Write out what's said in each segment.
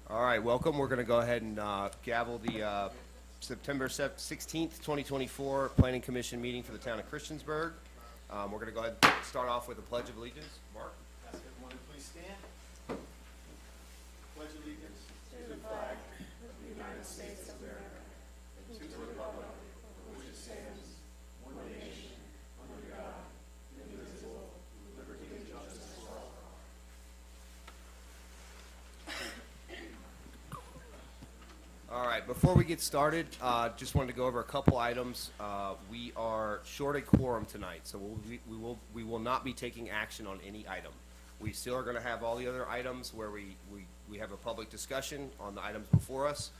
All right, welcome. We're going to go ahead and gavel the September 16th, 2024 Planning Commission meeting for the town of Christiansburg. We're going to go ahead and start off with a Pledge of Allegiance. Mark? Ask everyone to please stand. Pledge allegiance to the flag of the United States of America and to the republic for which it stands, one nation, under God, indivisible, with liberty and justice for all. All right, before we get started, just wanted to go over a couple items. We are short a quorum tonight, so we will not be taking action on any item. We still are going to have all the other items where we have a public discussion on the items before us.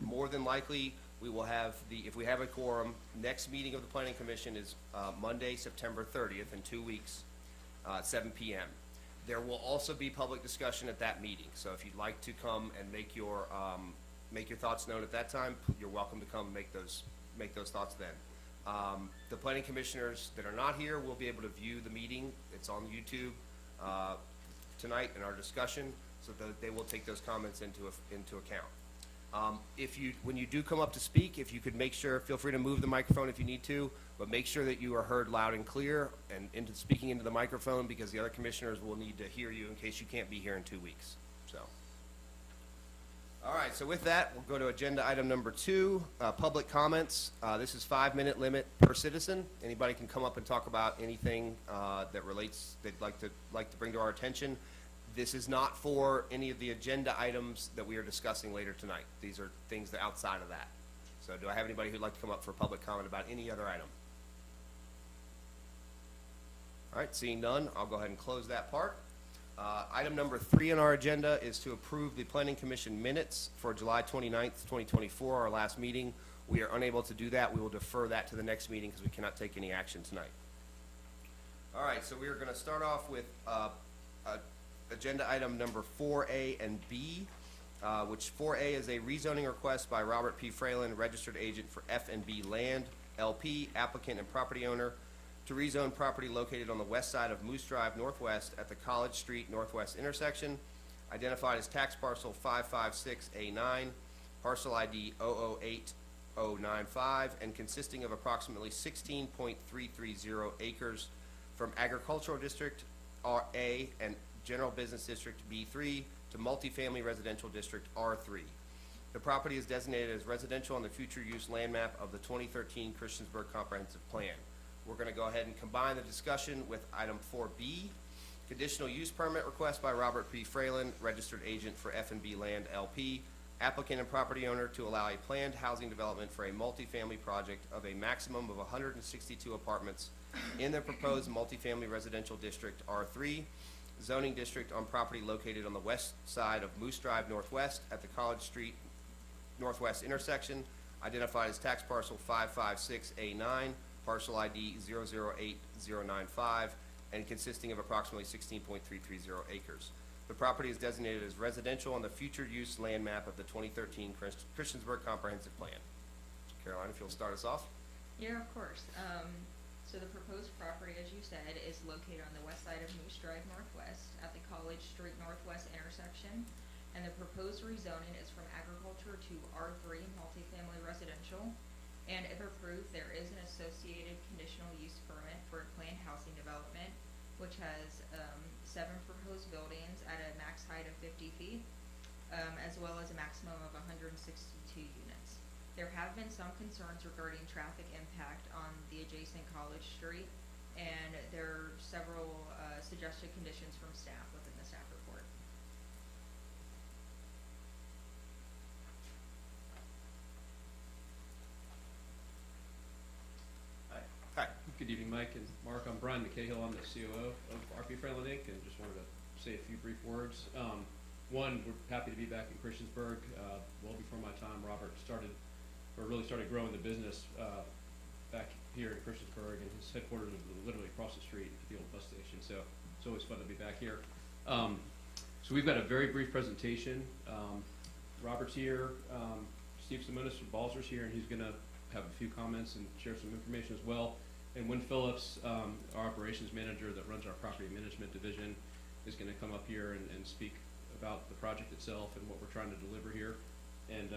More than likely, we will have if we have a quorum, next meeting of the Planning Commission is Monday, September 30th, in 2 weeks, 7 p.m. There will also be public discussion at that meeting, so if you'd like to come and make your thoughts known at that time, you're welcome to come make those thoughts then. The planning commissioners that are not here will be able to view the meeting. It's on YouTube tonight in our discussion, so that they will take those comments into account. When you do come up to speak, if you could feel free to move the microphone if you need to, but make sure that you are heard loud and clear and speaking into the microphone, because the other commissioners will need to hear you in case you can't be here in 2 weeks. So, all right, so with that, we'll go to agenda item number 2, public comments. This is 5-minute limit per citizen. Anybody can come up and talk about anything that relates, they'd like to bring to our attention. This is not for any of the agenda items that we are discussing later tonight. These are things that are outside of that. So do I have anybody who'd like to come up for public comment about any other item? All right, seeing none, I'll go ahead and close that part. Item number 3 on our agenda is to approve the Planning Commission minutes for July 29th, 2024, our last meeting. We are unable to do that. We will defer that to the next meeting because we cannot take any action tonight. All right, so we are going to start off with agenda item number 4A and B, which 4A is a rezoning request by Robert P. Fralin, registered agent for F&B Land, LP, applicant and property owner, to rezone property located on the west side of Moose Drive Northwest at the College Street Northwest intersection, identified as tax parcel 556A9, parcel ID 008095, and consisting of approximately 16.330 acres from Agricultural District A and General Business District B3 to Multifamily Residential District R3. The property is designated as residential on the future use land map of the 2013 Christiansburg Comprehensive Plan. We're going to go ahead and combine the discussion with item 4B, conditional use permit request by Robert P. Fralin, registered agent for F&B Land LP, applicant and property owner, to allow a planned housing development for a multifamily project of a maximum of 162 apartments in the proposed multifamily residential district R3, zoning district, on property located on the west side of Moose Drive Northwest at the College Street Northwest intersection, identified as tax parcel 556A9, parcel ID 008095, and consisting of approximately 16.330 acres. The property is designated as residential on the future use land map of the 2013 Christiansburg Comprehensive Plan. Caroline, if you'll start us off. Yeah, of course. So the proposed property, as you said, is located on the west side of Moose Drive Northwest at the College Street Northwest intersection, and the proposed rezoning is from agriculture to R3 multifamily residential. And if approved, there is an associated conditional use permit for a planned housing development, which has 7 proposed buildings at a max height of 50 feet, as well as a maximum of 162 units. There have been some concerns regarding traffic impact on the adjacent College Street, and there are several suggested conditions from staff within the staff report. Hi. Good evening, Mike and Mark. I'm Brian McCahill. I'm the COO of RP Fralin Inc. and just wanted to say a few brief words. One, we're happy to be back in Christiansburg. Well before my time, Robert really started growing the business back here in Christiansburg, and his headquarters are literally across the street at the old bus station. So it's always fun to be back here. So we've got a very brief presentation. Robert's here. Steve Simonis from Balzer's here, and he's going to have a few comments and share some information as well. And Wynn Phillips, our operations manager that runs our property management division, is going to come up here and speak about the project itself and what we're trying to deliver here. And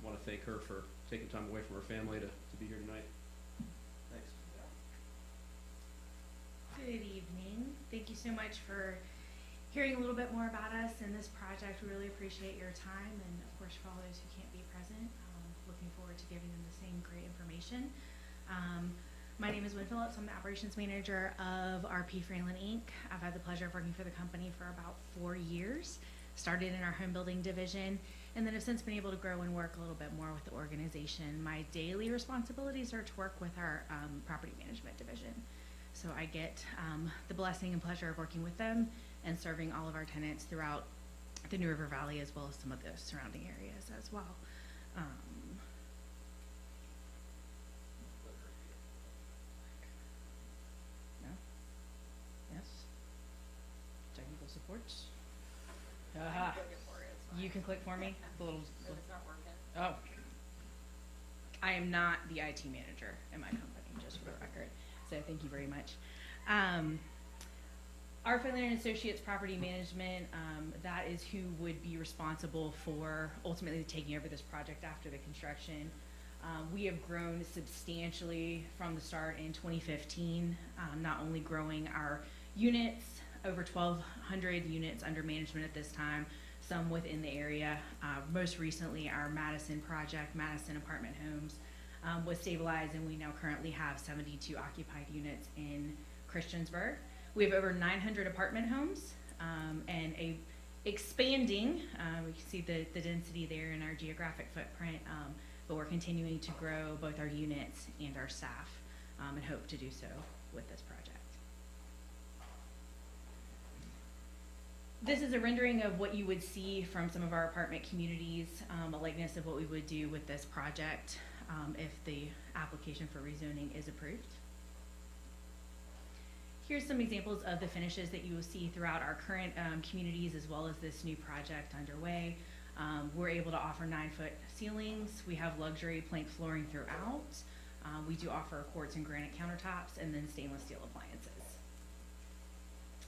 want to thank her for taking time away from her family to be here tonight. Thanks. Good evening. Thank you so much for hearing a little bit more about us and this project. We really appreciate your time, and of course for all those who can't be present, looking forward to giving them the same great information. My name is Wynn Phillips. I'm the operations manager of RP Franklin Inc. I've had the pleasure of working for the company for about 4 years. Started in our home building division, and then have since been able to grow and work a little bit more with the organization. My daily responsibilities are to work with our property management division. So I get the blessing and pleasure of working with them and serving all of our tenants throughout the New River Valley, as well as some of the surrounding areas as well. No? Yes? Technical supports? You can click for me? The little, It's not working. oh. I am not the IT manager in my company, just for the record. So thank you very much. Our Franklin & Associates Property Management, that is who would be responsible for ultimately taking over this project after the construction. We have grown substantially from the start in 2015, not only growing our units, over 1,200 units under management at this time, some within the area. Most recently, our Madison project, Madison Apartment Homes, was stabilized, and we now currently have 72 occupied units in Christiansburg. We have over 900 apartment homes and a expanding, we can see the density there in our geographic footprint, but we're continuing to grow both our units and our staff and hope to do so with this project. This is a rendering of what you would see from some of our apartment communities, a likeness of what we would do with this project if the application for rezoning is approved. Here's some examples of the finishes that you will see throughout our current communities, as well as this new project underway. We're able to offer 9-foot ceilings. We have luxury plank flooring throughout. We do offer quartz and granite countertops, and then stainless steel appliances.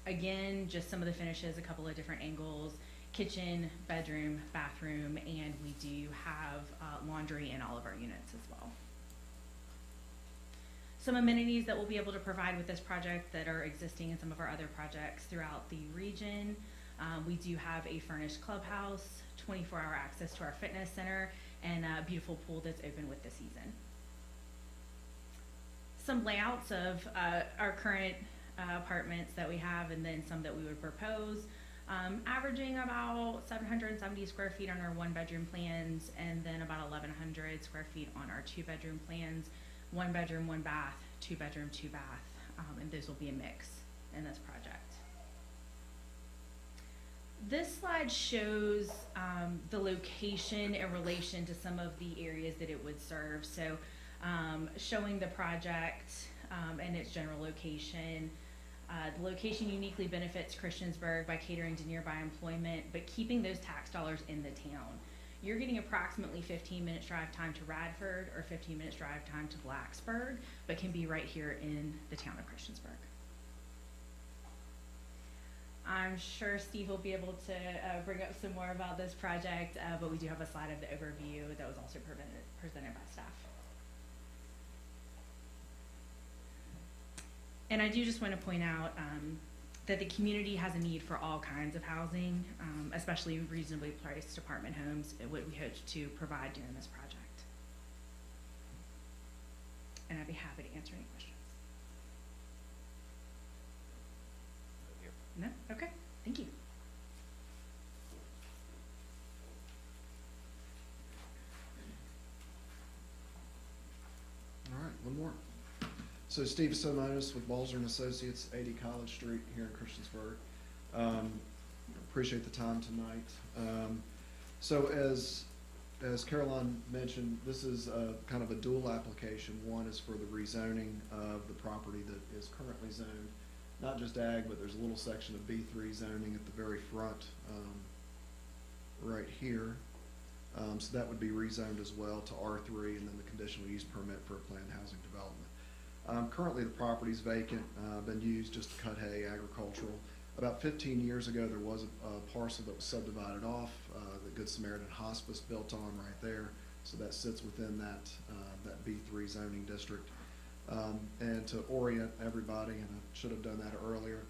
Again, just some of the finishes, a couple of different angles: kitchen, bedroom, bathroom, and we do have laundry in all of our units as well. Some amenities that we'll be able to provide with this project that are existing in some of our other projects throughout the region. We do have a furnished clubhouse, 24-hour access to our fitness center, and a beautiful pool that's open with the season. Some layouts of our current apartments that we have, and then some that we would propose. Averaging about 770 square feet on our 1-bedroom plans, and then about 1,100 square feet on our 2-bedroom plans. 1 bedroom, 1 bath, 2 bedroom, 2 bath, and those will be a mix in this project. This slide shows the location in relation to some of the areas that it would serve. So showing the project and its general location. The location uniquely benefits Christiansburg by catering to nearby employment, but keeping those tax dollars in the town. You're getting approximately 15 minutes drive time to Radford or 15 minutes drive time to Blacksburg, but can be right here in the town of Christiansburg. I'm sure Steve will be able to bring up some more about this project, but we do have a slide of the overview that was also presented by staff. And I do just want to point out that the community has a need for all kinds of housing, especially reasonably priced apartment homes, what we hope to provide during this project. And I'd be happy to answer any questions. No? Okay, thank you. All right, one more. So Steve Simonis with Balzer & Associates, 80 College Street here in Christiansburg. Appreciate the time tonight. So as Caroline mentioned, this is kind of a dual application. One is for the rezoning of the property that is currently zoned, not just ag, but there's a little section of B3 zoning at the very front right here. So that would be rezoned as well to R3, and then the conditional use permit for a planned housing development. Currently the property's vacant, been used just to cut hay, agricultural. About 15 years ago, there was a parcel that was subdivided off, the Good Samaritan Hospice built on right there. So that sits within that B3 zoning district. And to orient everybody, and I should have done that earlier,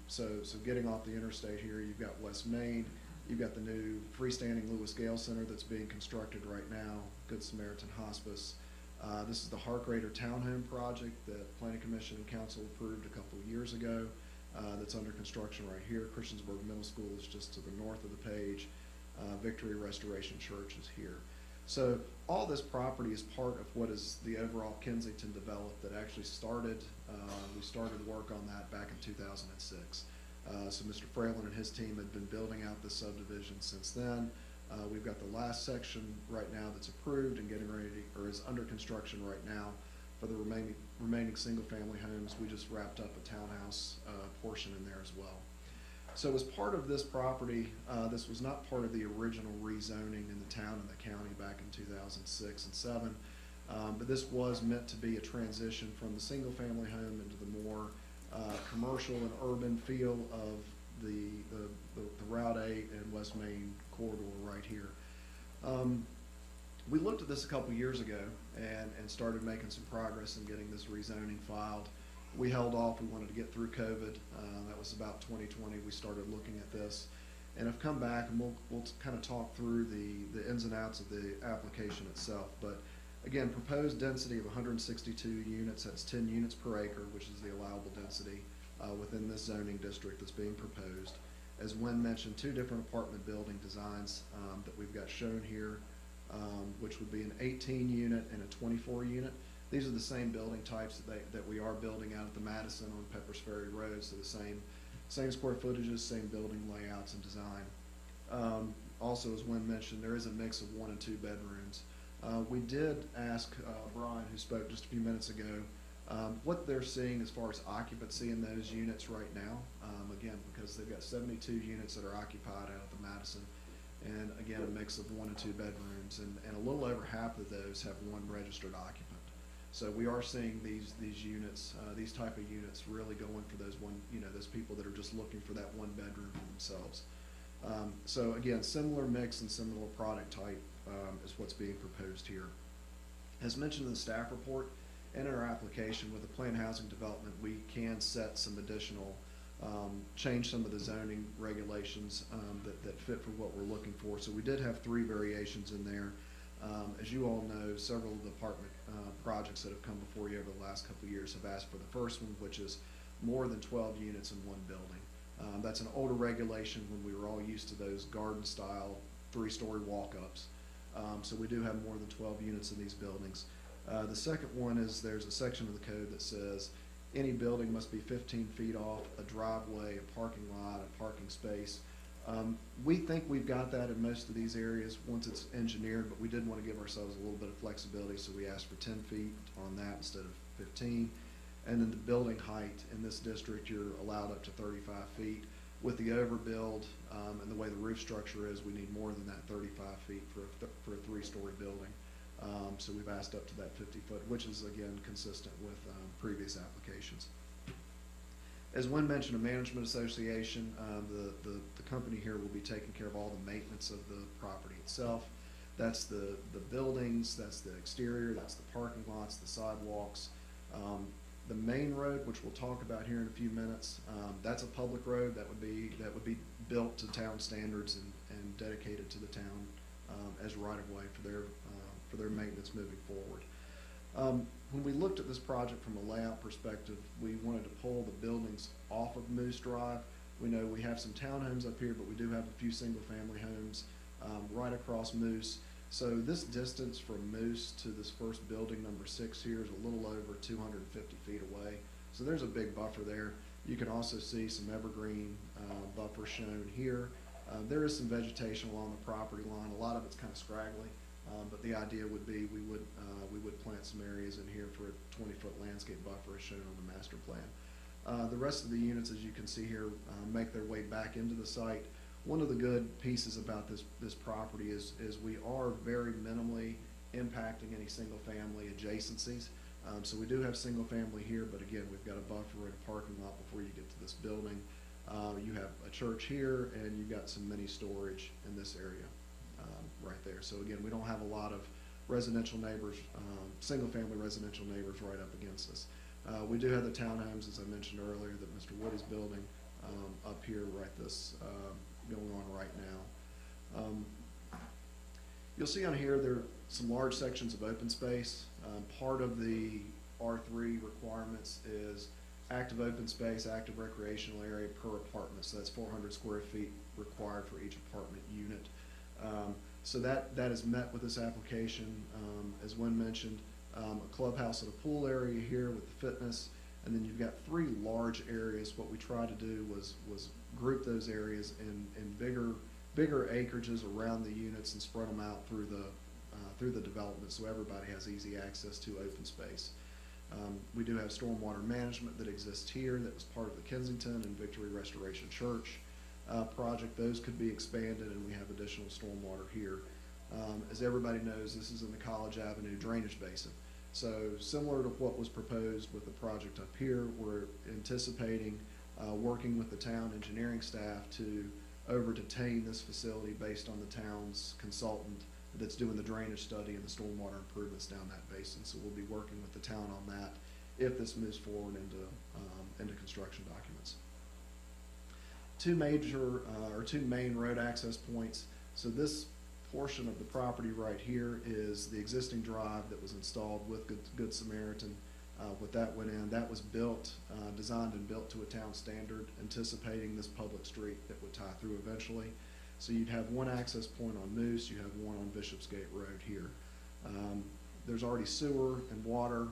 so getting off the interstate here, you've got West Main, you've got the new freestanding Lewis Gale Center that's being constructed right now, Good Samaritan Hospice. This is the Harkrader Townhome project that Planning Commission and Council approved a couple of years ago. That's under construction right here. Christiansburg Middle School is just to the north of the page. Victory Restoration Church is here. So all this property is part of what is the overall Kensington develop that actually started, we started work on that back in 2006. So Mr. Fralin and his team had been building out this subdivision since then. We've got the last section right now that's approved and getting ready to, or is under construction right now for the remaining single-family homes. We just wrapped up a townhouse portion in there as well. So as part of this property, this was not part of the original rezoning in the town and the county back in 2006 and 7, but this was meant to be a transition from the single-family home into the more commercial and urban feel of the Route 8 and West Main corridor right here. We looked at this a couple years ago and started making some progress in getting this rezoning filed. We held off. We wanted to get through COVID. That was about 2020. We started looking at this, and I've come back, and we'll kind of talk through the ins and outs of the application itself. But again, proposed density of 162 units. That's 10 units per acre, which is the allowable density within this zoning district that's being proposed. As Wen mentioned, 2 different apartment building designs that we've got shown here, which would be an 18 unit and a 24 unit. These are the same building types that we are building out at the Madison on Peppers Ferry Road, so the same square footages, same building layouts and design. Also, as Wen mentioned, there is a mix of 1 and 2 bedrooms. We did ask Brian, who spoke just a few minutes ago, what they're seeing as far as occupancy in those units right now. Again, because they've got 72 units that are occupied out at the Madison, and again, a mix of 1 and 2 bedrooms, and a little over half of those have 1 registered occupant. So we are seeing these units, these type of units, really going for those those people that are just looking for that 1 bedroom for themselves. So again, similar mix and similar product type is what's being proposed here. As mentioned in the staff report and in our application with the planned housing development, we can set some additional, change some of the zoning regulations that fit for what we're looking for. So we did have 3 variations in there. As you all know, several of the apartment projects that have come before you over the last couple of years have asked for the first one, which is more than 12 units in 1 building. That's an older regulation when we were all used to those garden-style 3-story walk-ups. So we do have more than 12 units in these buildings. The second one is there's a section of the code that says any building must be 15 feet off a driveway, a parking lot, a parking space. We think we've got that in most of these areas once it's engineered, but we did want to give ourselves a little bit of flexibility, so we asked for 10 feet on that instead of 15. And then the building height in this district, you're allowed up to 35 feet. With the overbuild and the way the roof structure is, we need more than that 35 feet for a 3-story building. So we've asked up to that 50 foot, which is again consistent with previous applications. As Wen mentioned, a management association, the company here will be taking care of all the maintenance of the property itself. That's the buildings, that's the exterior, that's the parking lots, the sidewalks. The main road, which we'll talk about here in a few minutes, that's a public road that would be built to town standards and dedicated to the town as right of way for their maintenance moving forward. When we looked at this project from a layout perspective, we wanted to pull the buildings off of Moose Drive. We know we have some townhomes up here, but we do have a few single-family homes right across Moose. So this distance from Moose to this first building, number 6 here, is a little over 250 feet away. So there's a big buffer there. You can also see some evergreen buffer shown here. There is some vegetation along the property line. A lot of it's kind of scraggly. But the idea would be we would plant some areas in here for a 20-foot landscape buffer as shown on the master plan. The rest of the units, as you can see here, make their way back into the site. One of the good pieces about this property is we are very minimally impacting any single family adjacencies. So we do have single family here, but again, we've got a buffer and a parking lot before you get to this building. You have a church here, and you've got some mini storage in this area right there. So again, we don't have a lot of residential neighbors, single-family residential neighbors right up against us. We do have the townhomes, as I mentioned earlier, that Mr. Wood is building up here going on right now. You'll see on here there are some large sections of open space. Part of the R3 requirements is active open space, active recreational area per apartment. So that's 400 square feet required for each apartment unit. So that is met with this application. As Wynn mentioned, a clubhouse and a pool area here with the fitness, and then you've got 3 large areas. What we tried to do was group those areas in bigger acreages around the units and spread them out through the development, so everybody has easy access to open space. We do have stormwater management that exists here that was part of the Kensington and Victory Restoration Church project. Those could be expanded, and we have additional stormwater here. As everybody knows, this is in the College Avenue drainage basin. So similar to what was proposed with the project up here, we're anticipating working with the town engineering staff to over-detain this facility based on the town's consultant that's doing the drainage study and the stormwater improvements down that basin. So we'll be working with the town on that if this moves forward into construction documents. Two main road access points. So this portion of the property right here is the existing drive that was installed with Good Samaritan. What that went in, that was built, designed and built to a town standard, anticipating this public street that would tie through eventually. So you'd have one access point on Moose, you have one on Bishopsgate Road here. There's already sewer and water,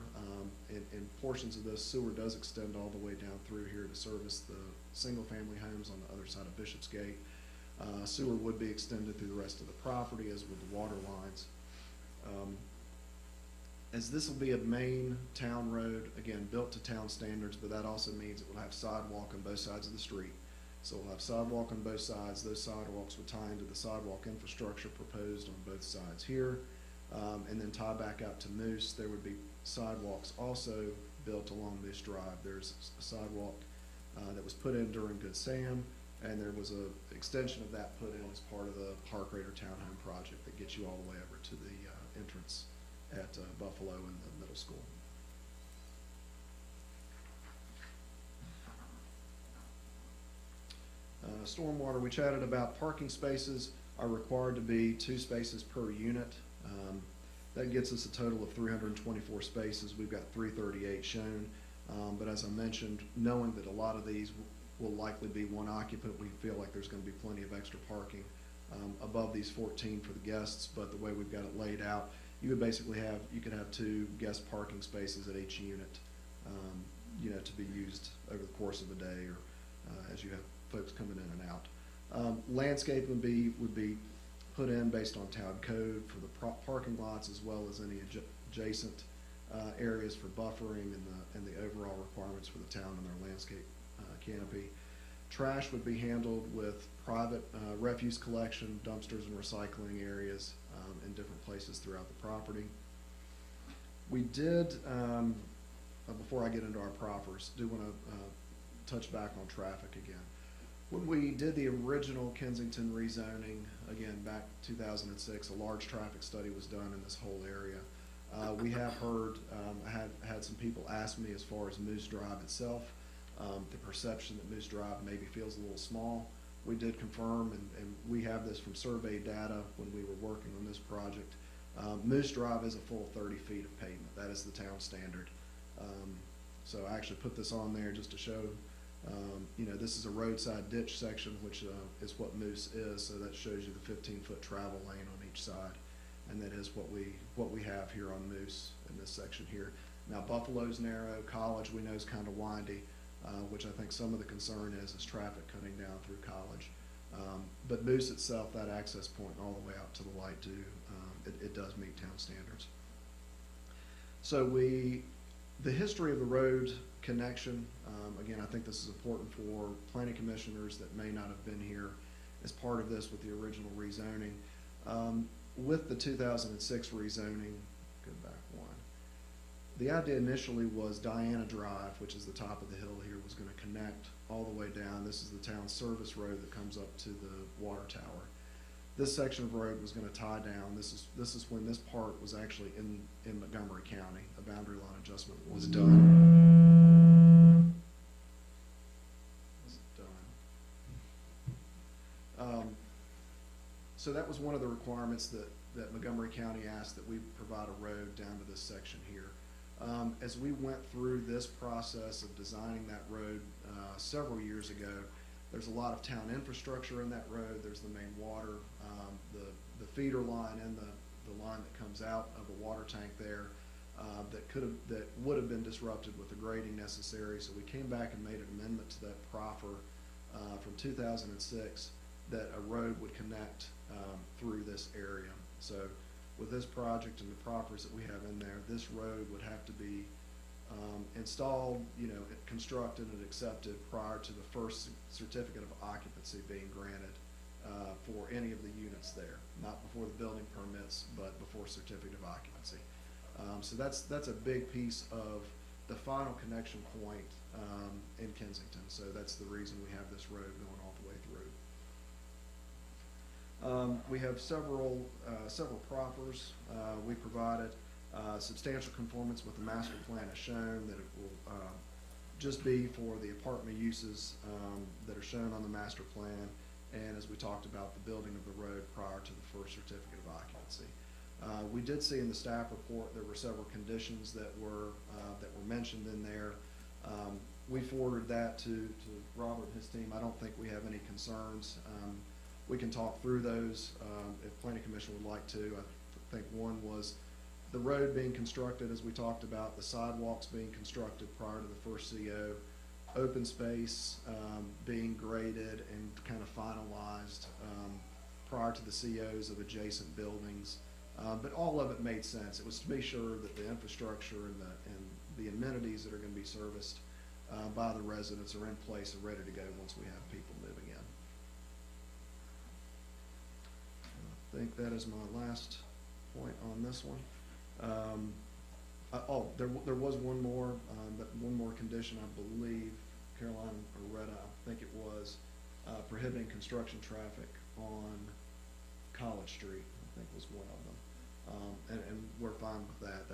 and portions of this sewer does extend all the way down through here to service the single-family homes on the other side of Bishopsgate. Sewer would be extended through the rest of the property, as would the water lines. As this will be a main town road, again, built to town standards, but that also means it will have sidewalk on both sides of the street. So we'll have sidewalk on both sides. Those sidewalks would tie into the sidewalk infrastructure proposed on both sides here, and then tie back out to Moose. There would be sidewalks also built along Moose Drive. There's a sidewalk that was put in during Good Sam, and there was an extension of that put in as part of the Park Raider Townhome project that gets you all the way over to the entrance at Buffalo and the middle school. Stormwater, we chatted about parking spaces are required to be 2 spaces per unit. That gets us a total of 324 spaces. We've got 338 shown. But as I mentioned, knowing that a lot of these will likely be one occupant, we feel like there's going to be plenty of extra parking above these 14 for the guests. But the way we've got it laid out, you would basically you could have 2 guest parking spaces at each unit, to be used over the course of a day or as you have folks coming in and out. Landscape would be put in based on town code for the parking lots, as well as any adjacent areas for buffering and the overall requirements for the town and their landscape canopy. Trash would be handled with private refuse collection, dumpsters and recycling areas in different places throughout the property. We did, before I get into our proffers, do want to touch back on traffic again. When we did the original Kensington rezoning, again, back 2006, a large traffic study was done in this whole area. We have heard, I had some people ask me as far as Moose Drive itself, the perception that Moose Drive maybe feels a little small. We did confirm, and we have this from survey data when we were working on this project. Moose Drive is a full 30 feet of pavement. That is the town standard. So I actually put this on there just to show, this is a roadside ditch section, which is what Moose is. So that shows you the 15-foot travel lane on each side. And that is what we have here on Moose in this section here. Now Buffalo's narrow, College we know is kind of windy, which I think some of the concern is traffic cutting down through College. But Moose itself, that access point all the way out to the light it does meet town standards. So the history of the road connection, again, I think this is important for planning commissioners that may not have been here as part of this with the original rezoning. With the 2006 rezoning, go back one, the idea initially was Diana Drive, which is the top of the hill here, was gonna connect all the way down. This is the town service road that comes up to the water tower. This section of road was gonna tie down. This is when this part was actually in Montgomery County. A boundary line adjustment was done. So that was one of the requirements that Montgomery County asked, that we provide a road down to this section here. As we went through this process of designing that road several years ago, there's a lot of town infrastructure in that road. There's the main water, the feeder line, and the line that comes out of the water tank there that would have been disrupted with the grading necessary. So we came back and made an amendment to that proffer from 2006 that a road would connect through this area. So with this project and the proffers that we have in there, this road would have to be installed, constructed and accepted prior to the first certificate of occupancy being granted for any of the units there. Not before the building permits, but before certificate of occupancy. So that's a big piece of the final connection point in Kensington. So that's the reason we have this road going all the way through. We have several proffers we provided. Substantial conformance with the master plan is shown, that it will just be for the apartment uses that are shown on the master plan, and as we talked about, the building of the road prior to the first certificate of occupancy. We did see in the staff report there were several conditions that were mentioned in there. We forwarded that to Robert and his team. I don't think we have any concerns. We can talk through those if Planning Commission would like to. I think one was the road being constructed, as we talked about, the sidewalks being constructed prior to the first CO, open space being graded and kind of finalized prior to the COs of adjacent buildings. But all of it made sense. It was to be sure that the infrastructure and the amenities that are going to be serviced by the residents are in place and ready to go once we have people moving in. I think that is my last point on this one. There was one more condition, I believe, Caroline or Retta, I think it was, prohibiting construction traffic on College Street, I think was one of them. And we're fine with that.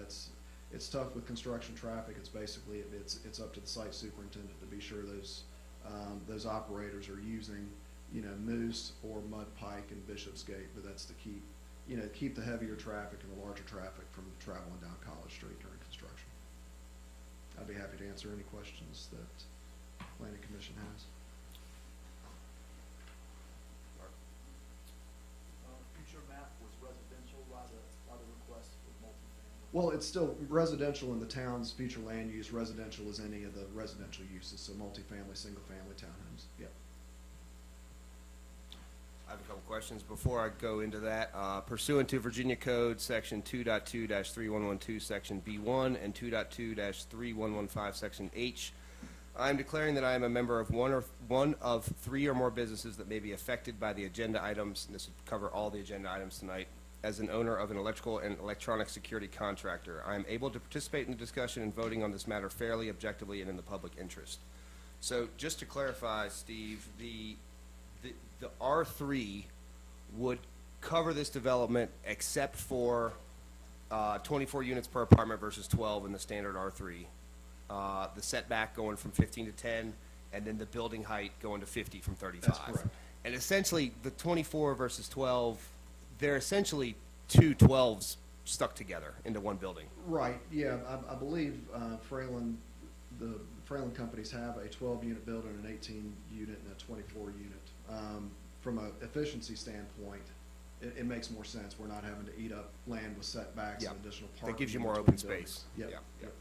It's tough with construction traffic. It's basically, it's up to the site superintendent to be sure those operators are using, Moose or Mud Pike and Bishopsgate, but that's to keep the heavier traffic and the larger traffic from traveling down College Street during construction. I'd be happy to answer any questions that Planning Commission has. Future map was residential, why the request was multifamily? Well, it's still residential in the town's future land use. Residential is any of the residential uses, so multifamily, single-family townhomes. Yep. I have a couple questions before I go into that. Pursuant to Virginia Code Section 2.2-3112, Section B1, and 2.2-3115, Section H, I am declaring that I am a member of one of three or more businesses that may be affected by the agenda items, and this would cover all the agenda items tonight, as an owner of an electrical and electronic security contractor. I am able to participate in the discussion and voting on this matter fairly, objectively, and in the public interest. So just to clarify, Steve, the R3 would cover this development except for 24 units per apartment versus 12 in the standard R3. The setback going from 15 to 10, and then the building height going to 50 from 35. That's correct. And essentially, the 24 versus 12, they're essentially two 12s stuck together into one building. Right, yeah, I believe Fralin, the Fralin companies have a 12-unit building, an 18-unit, and a 24-unit. From an efficiency standpoint, it makes more sense. We're not having to eat up land with setbacks and additional parking. That gives you in more between open buildings. space. Yep, Yeah, yep.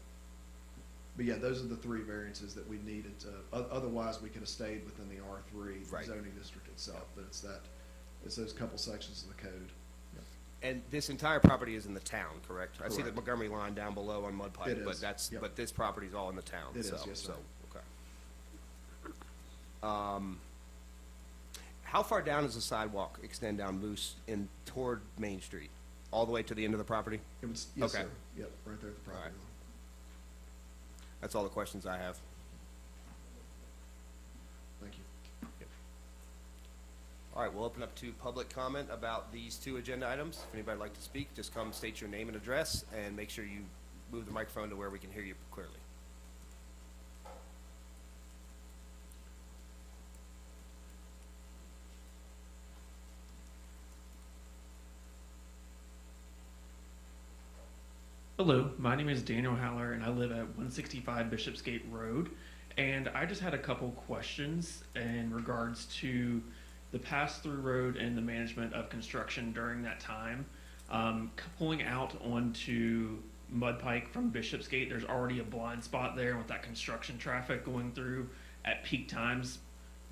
But yeah, those are the three variances that we needed to, otherwise we could have stayed within the R3 zoning district itself, but it's those couple sections of the code. Yep. And this entire property is in the town, correct? I see the Correct. Montgomery line down below on Mud Pike, It but is, yep. but this property's all in the town. It is, yes, sir. Okay. How far down does the sidewalk extend down Moose in toward Main Street? All the way to the end of the property? It was, yes, Okay. sir. Yep, right there at the property Alright. line. That's all the questions I have. Thank you. All right, we'll open up to public comment about these two agenda items. If anybody would like to speak, just come state your name and address, and make sure you move the microphone to where we can hear you clearly. Hello, my name is Daniel Haller and I live at 165 Bishopsgate Road. And I just had a couple questions in regards to the pass-through road and the management of construction during that time. Pulling out onto Mud Pike from Bishopsgate, there's already a blind spot there with that construction traffic going through at peak times.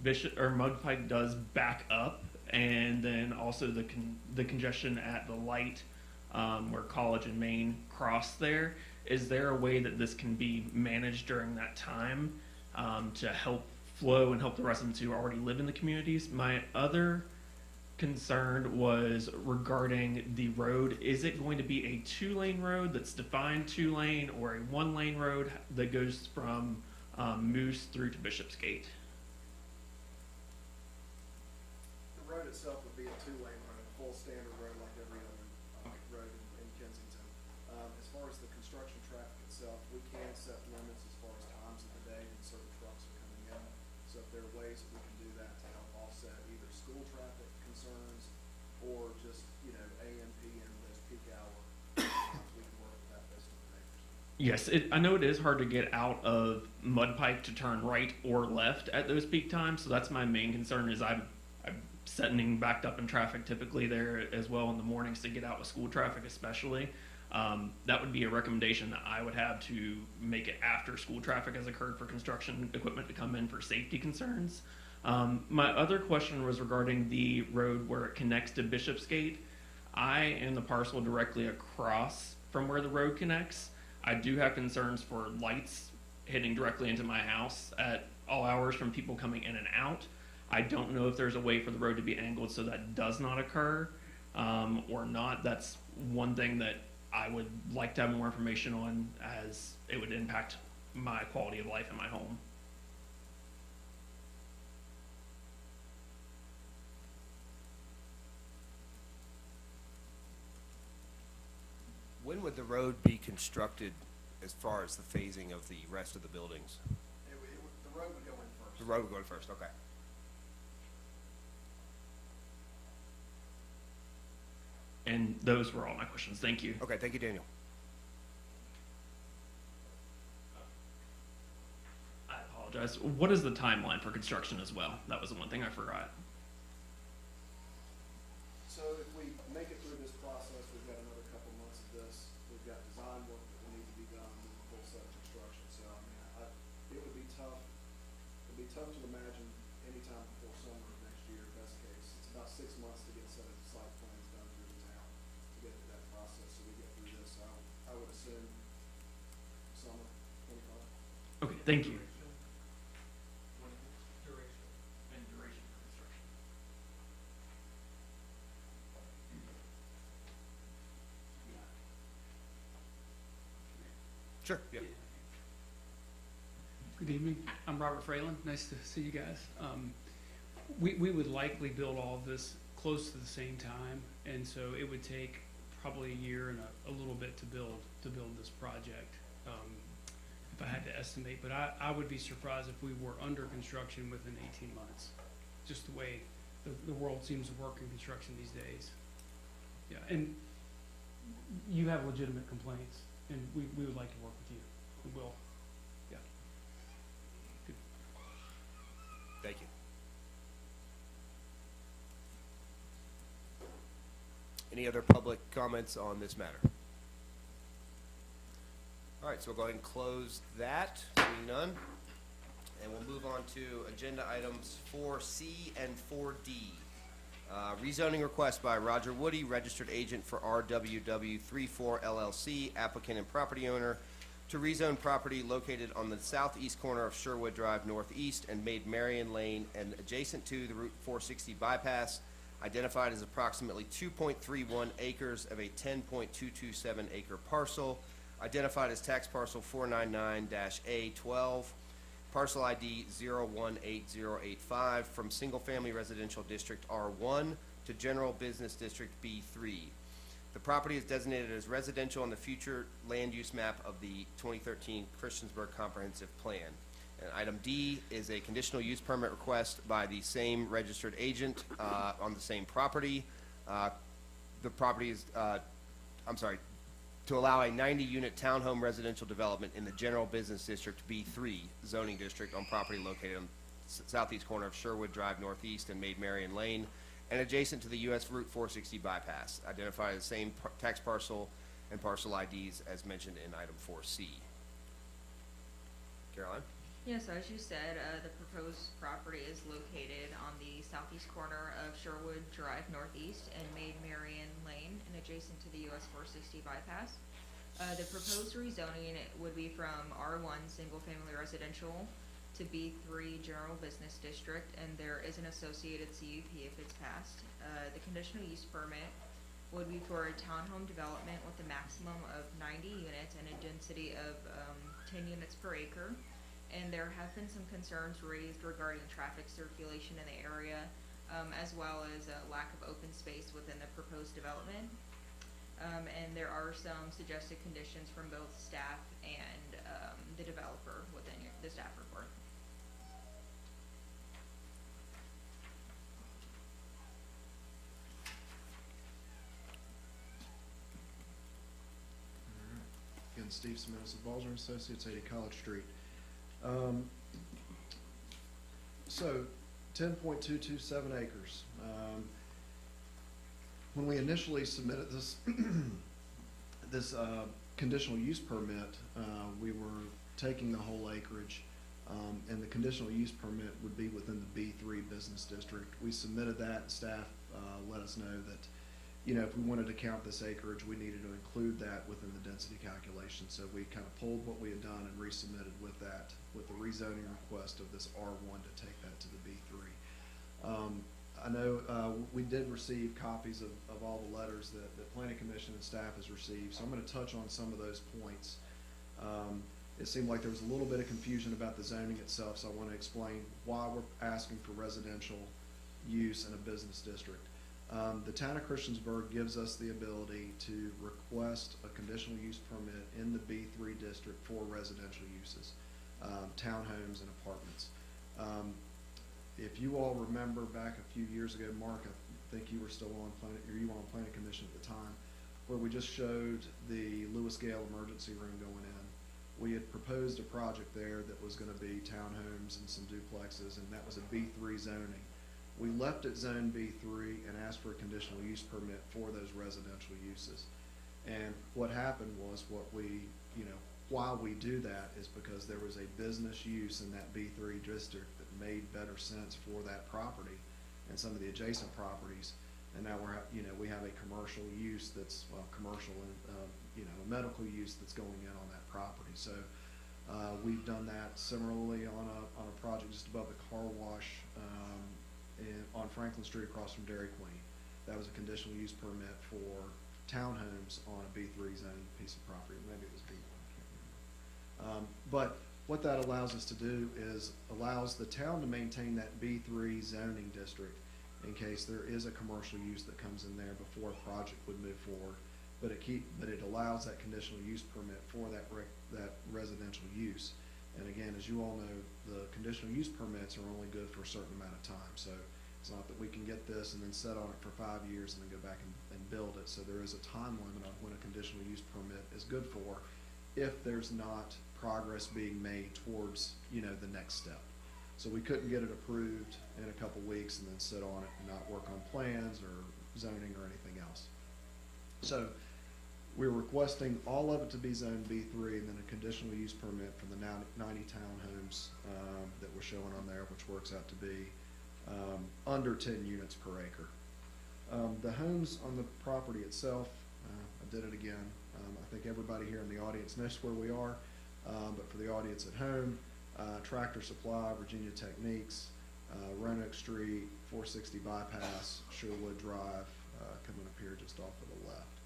Mud Pike does back up, and then also the congestion at the light where College and Main cross there. Is there a way that this can be managed during that time to help flow and help the residents who already live in the communities? My other concern was regarding the road. Is it going to be a 2-lane road that's defined 2-lane, or a 1-lane road that goes from Moose through to Bishopsgate? The road itself would be a 2-lane road, a full standard road like every other road in Kensington. As far as the construction traffic itself, we can set limits as far as times of the day when certain trucks are coming in. So if there are ways that we can do that to help offset either school traffic concerns or just, AMP and those peak hours, we can work with that based on the neighbors. Yes, I know it is hard to get out of Mud Pike to turn right or left at those peak times, so that's my main concern. Is I'm sitting backed up in traffic typically there as well in the mornings to get out with school traffic especially. That would be a recommendation that I would have, to make it after school traffic has occurred for construction equipment to come in for safety concerns. My other question was regarding the road where it connects to Bishopsgate. I am the parcel directly across from where the road connects. I do have concerns for lights hitting directly into my house at all hours from people coming in and out. I don't know if there's a way for the road to be angled so that does not occur or not. That's one thing that I would like to have more information on, as it would impact my quality of life in my home. When would the road be constructed as far as the phasing of the rest of the buildings? The road would go in first. The road would go in first, okay. And those were all my questions. Thank you. Okay, thank you, Daniel. I apologize. What is the timeline for construction as well? That was the one thing I forgot. So if we make it through this process, we've got another couple months of this. We've got design work that will need to be done with the full set of construction. So it would be tough. It'd be tough to imagine any time before summer of next year, best case. It's about 6 months to get a set of site plans done through the town to get through that process. So we get through this. So I would assume summer 25. Okay, thank you. Sure, yeah. Good evening. I'm Robert Fralin. Nice to see you guys. We would likely build all of this close to the same time, and so it would take probably a year and a little bit to build this project, if I had to estimate. But I would be surprised if we were under construction within 18 months, just the way the world seems to work in construction these days. Yeah, and you have legitimate complaints, and we would like to work with you. We will. Yeah. Good. Thank you. Any other public comments on this matter? All right, so we'll go ahead and close that, seeing none. And we'll move on to agenda items 4C and 4D. Rezoning request by Roger Woody, registered agent for RWW34 LLC, applicant and property owner, to rezone property located on the southeast corner of Sherwood Drive Northeast and Maid Marian Lane and adjacent to the Route 460 bypass, identified as approximately 2.31 acres of a 10.227 acre parcel. identified as tax parcel 499-A12, parcel ID 0188085, from single-family residential district R1 to general business district B3. The property is designated as residential on the future land use map of the 2013 Christiansburg Comprehensive Plan. And item D is a conditional use permit request by the same registered agent on the same property. The property is, to allow a 90-unit townhome residential development in the general business district B3 zoning district on property located on southeast corner of Sherwood Drive Northeast and Maid Marian Lane, and adjacent to the U.S. Route 460 bypass, identified as the same tax parcel and parcel IDs as mentioned in item 4C. Caroline? Yeah, so as you said, the proposed property is located on the southeast corner of Sherwood Drive Northeast and Maid Marian Lane and adjacent to the US 460 bypass. The proposed rezoning would be from R1 single family residential to B3 general business district, and there is an associated CUP if it's passed. The conditional use permit would be for a townhome development with a maximum of 90 units and a density of 10 units per acre. And there have been some concerns raised regarding traffic circulation in the area, as well as a lack of open space within the proposed development. And there are some suggested conditions from both staff and the developer within the staff report. Again, Steve Smith of Balzer Associates, 80 College Street. So 10.227 acres. When we initially submitted this this conditional use permit, we were taking the whole acreage, and the conditional use permit would be within the B3 business district. We submitted that, and staff let us know that, you know, if we wanted to count this acreage, we needed to include that within the density calculation. So we kind of pulled what we had done and resubmitted with that, with the rezoning request of this R1 to take that to the B3. I know we did receive copies of all the letters that the Planning Commission and staff has received, so I'm going to touch on some of those points. It seemed like there was a little bit of confusion about the zoning itself, so I want to explain why we're asking for residential use in a business district. The town of Christiansburg gives us the ability to request a conditional use permit in the B3 district for residential uses, townhomes and apartments. If you all remember back a few years ago, Mark, I think you were still on Planning Commission at the time, where we just showed the Lewis Gale emergency room going in. We had proposed a project there that was going to be townhomes and some duplexes, and that was a B3 zoning. We left it zone B3 and asked for a conditional use permit for those residential uses. And what happened was, why we do that is because there was a business use in that B3 district that made better sense for that property and some of the adjacent properties. And now we have a commercial use that's, commercial and, a medical use that's going in on that property. So we've done that similarly on a project just above the car wash on Franklin Street across from Dairy Queen. That was a conditional use permit for townhomes on a B3 zone piece of property. Maybe it was B1, I can't remember. But what that allows us to do is allows the town to maintain that B3 zoning district in case there is a commercial use that comes in there before a project would move forward. But it allows that conditional use permit for that residential use. And again, as you all know, the conditional use permits are only good for a certain amount of time. So it's not that we can get this and then set on it for 5 years and then go back and build it. So there is a time limit on when a conditional use permit is good for if there's not progress being made towards, the next step. So we couldn't get it approved in a couple weeks and then sit on it and not work on plans or zoning or anything else. So we're requesting all of it to be zone B3 and then a conditional use permit for the 90 townhomes that we're showing on there, which works out to be under 10 units per acre. The homes on the property itself, I did it again. I think everybody here in the audience knows where we are, but for the audience at home, Tractor Supply, Virginia Techniques, Roanoke Street, 460 bypass, Sherwood Drive, coming up here just off to the left.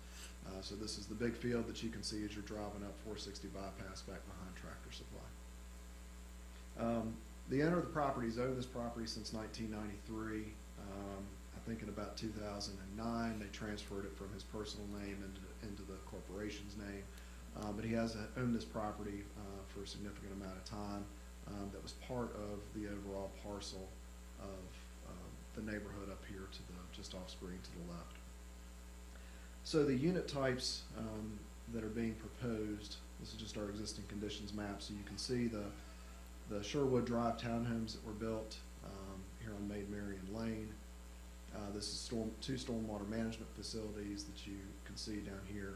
So this is the big field that you can see as you're driving up 460 bypass back behind Tractor Supply. The owner of the property has owned this property since 1993. I think in about 2009, they transferred it from his personal name into the corporation's name. But he has owned this property for a significant amount of time. That was part of the overall parcel of the neighborhood up here to the just off screen to the left. So the unit types that are being proposed, this is just our existing conditions map, so you can see the Sherwood Drive townhomes that were built here on Maid Marian Lane. This is two stormwater management facilities that you can see down here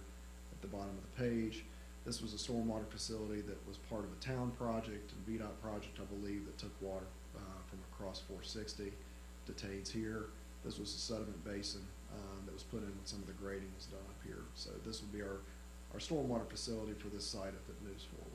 at the bottom of the page. This was a stormwater facility that was part of a town project, a VDOT project, I believe, that took water from across 460 to Tade's here. This was a sediment basin that was put in when some of the grading was done up here. So this would be our stormwater facility for this site if it moves forward.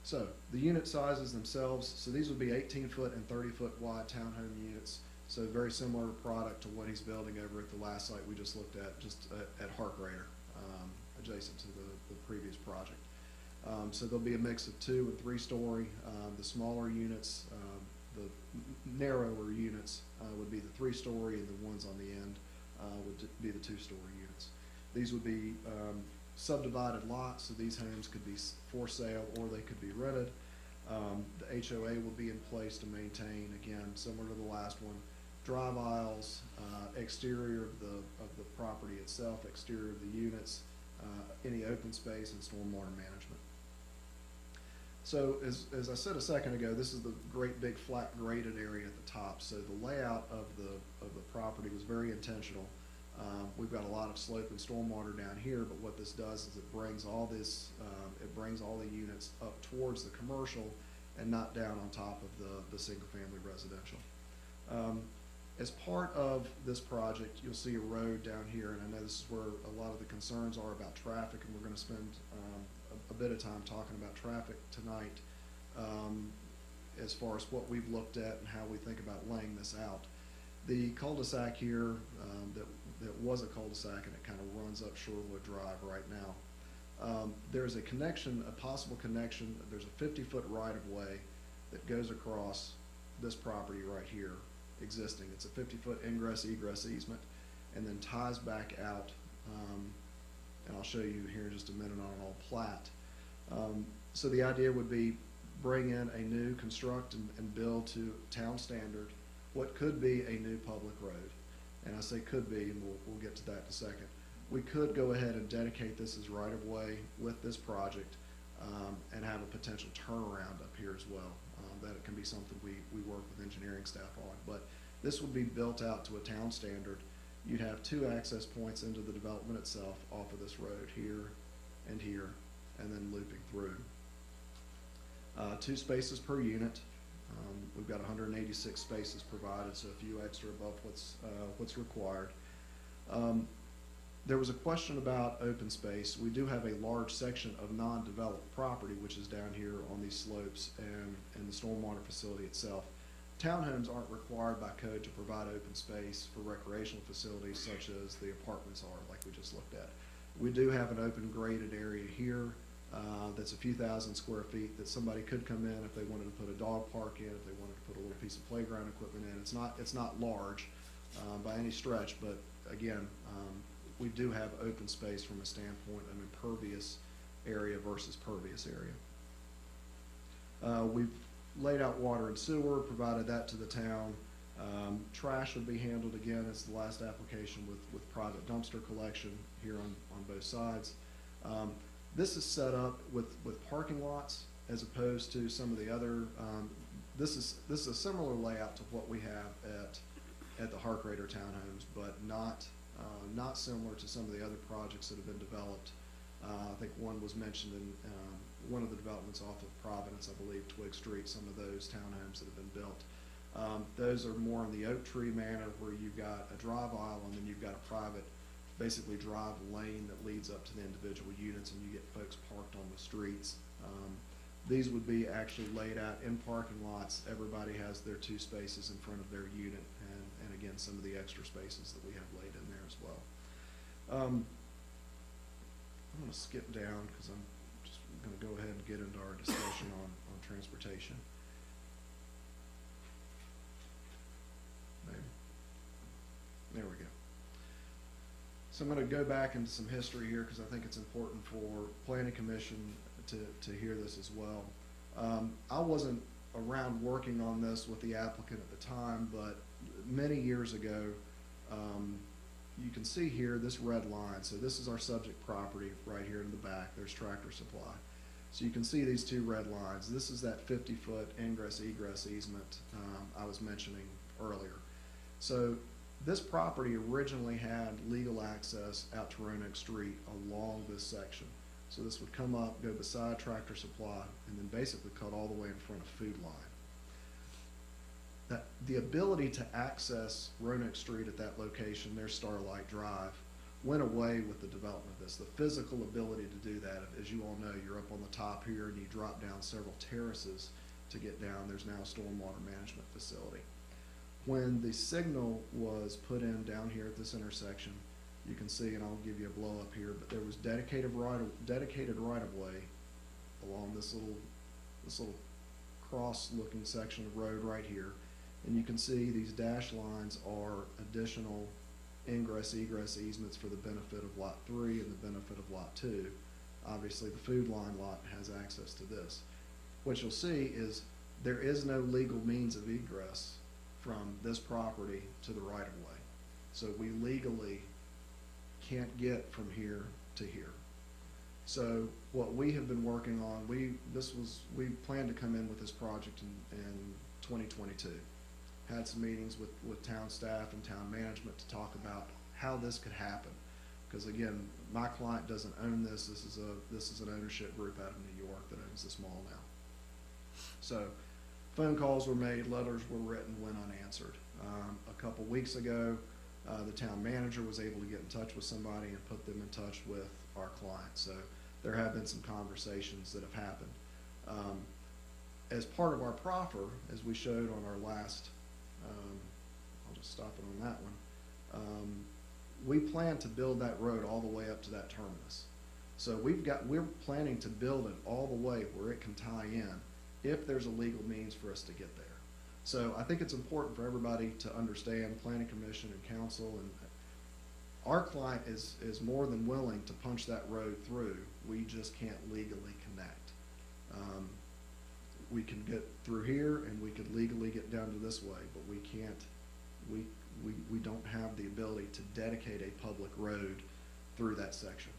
So the unit sizes themselves, so these would be 18-foot and 30-foot wide townhome units. So very similar product to what he's building over at the last site we just looked at, just at Harkrader, adjacent to the previous project. So there'll be a mix of 2- and 3-story. The smaller units, the narrower units would be the 3-story, and the ones on the end would be the 2-story units. These would be subdivided lots, so these homes could be for sale or they could be rented. The HOA will be in place to maintain, again, similar to the last one, drive aisles, exterior of the property itself, exterior of the units, any open space, and stormwater management. So as I said a second ago, this is the great big flat graded area at the top. So the layout of the property was very intentional. We've got a lot of slope and stormwater down here, but what this does is it brings all this, it brings all the units up towards the commercial and not down on top of the single family residential. As part of this project, you'll see a road down here, and I know this is where a lot of the concerns are about traffic, and we're going to spend a bit of time talking about traffic tonight as far as what we've looked at and how we think about laying this out. The cul-de-sac here that was a cul-de-sac, and it kind of runs up Shorewood Drive right now. There's a connection, a possible connection. There's a 50-foot right-of-way that goes across this property right here, existing. It's a 50-foot ingress-egress easement, and then ties back out. And I'll show you here in just a minute on an old plat. So the idea would be bring in a new, construct and build to town standard what could be a new public road. And I say could be, and we'll get to that in a second. We could go ahead and dedicate this as right-of-way with this project and have a potential turnaround up here as well. That it can be something we work with engineering staff on. But this would be built out to a town standard. You'd have 2 access points into the development itself off of this road here, and then looping through. 2 spaces per unit. We've got 186 spaces provided, so a few extra above what's required. There was a question about open space. We do have a large section of non-developed property, which is down here on these slopes and the stormwater facility itself. Townhomes aren't required by code to provide open space for recreational facilities such as the apartments are, like we just looked at. We do have an open graded area here that's a few thousand square feet that somebody could come in if they wanted to put a dog park in, if they wanted to put a little piece of playground equipment in. It's not large by any stretch, but again, we do have open space from a standpoint of impervious area versus pervious area. We've laid out water and sewer, provided that to the town. Trash would be handled again as the last application with private dumpster collection here on both sides. This is set up with parking lots as opposed to some of the other. This is a similar layout to what we have at the Harkrader townhomes, but not similar to some of the other projects that have been developed. I think one was mentioned in one of the developments off of Providence, I believe, Twig Street, some of those townhomes that have been built. Those are more in the oak tree manner where you've got a drive aisle and then you've got a private, basically drive lane that leads up to the individual units, and you get folks parked on the streets. These would be actually laid out in parking lots. Everybody has their 2 spaces in front of their unit, and again, some of the extra spaces that we have laid in there as well. I'm going to skip down because I'm just going to go ahead and get into our discussion on transportation. Maybe. There we go. So I'm going to go back into some history here because I think it's important for Planning Commission to hear this as well. I wasn't around working on this with the applicant at the time, but many years ago, you can see here this red line. So this is our subject property right here in the back. There's Tractor Supply. So you can see these two red lines. This is that 50-foot ingress-egress easement I was mentioning earlier. So this property originally had legal access out to Roanoke Street along this section. So this would come up, go beside Tractor Supply, and then basically cut all the way in front of Food Line. The ability to access Roanoke Street at that location, there's Starlight Drive, went away with the development of this. The physical ability to do that, as you all know, you're up on the top here and you drop down several terraces to get down. There's now a stormwater management facility. When the signal was put in down here at this intersection, you can see, and I'll give you a blow up here, but there was dedicated right of way along this little cross-looking section of road right here. And you can see these dashed lines are additional ingress-egress easements for the benefit of Lot 3 and the benefit of Lot 2. Obviously, the Food Line lot has access to this. What you'll see is there is no legal means of egress from this property to the right-of-way. So we legally can't get from here to here. So what we have been working on, we planned to come in with this project in 2022. Had some meetings with town staff and town management to talk about how this could happen. Because again, my client doesn't own this. This is an ownership group out of New York that owns this mall now. So phone calls were made, letters were written, went unanswered. A couple weeks ago, the town manager was able to get in touch with somebody and put them in touch with our client. So there have been some conversations that have happened. As part of our proffer, as we showed on our last, I'll just stop it on that one, we plan to build that road all the way up to that terminus. So we're planning to build it all the way where it can tie in if there's a legal means for us to get there. So I think it's important for everybody to understand, Planning Commission and Council, and our client is more than willing to punch that road through. We just can't legally connect. We can get through here and we could legally get down to this way, but we can't, we don't have the ability to dedicate a public road through that section.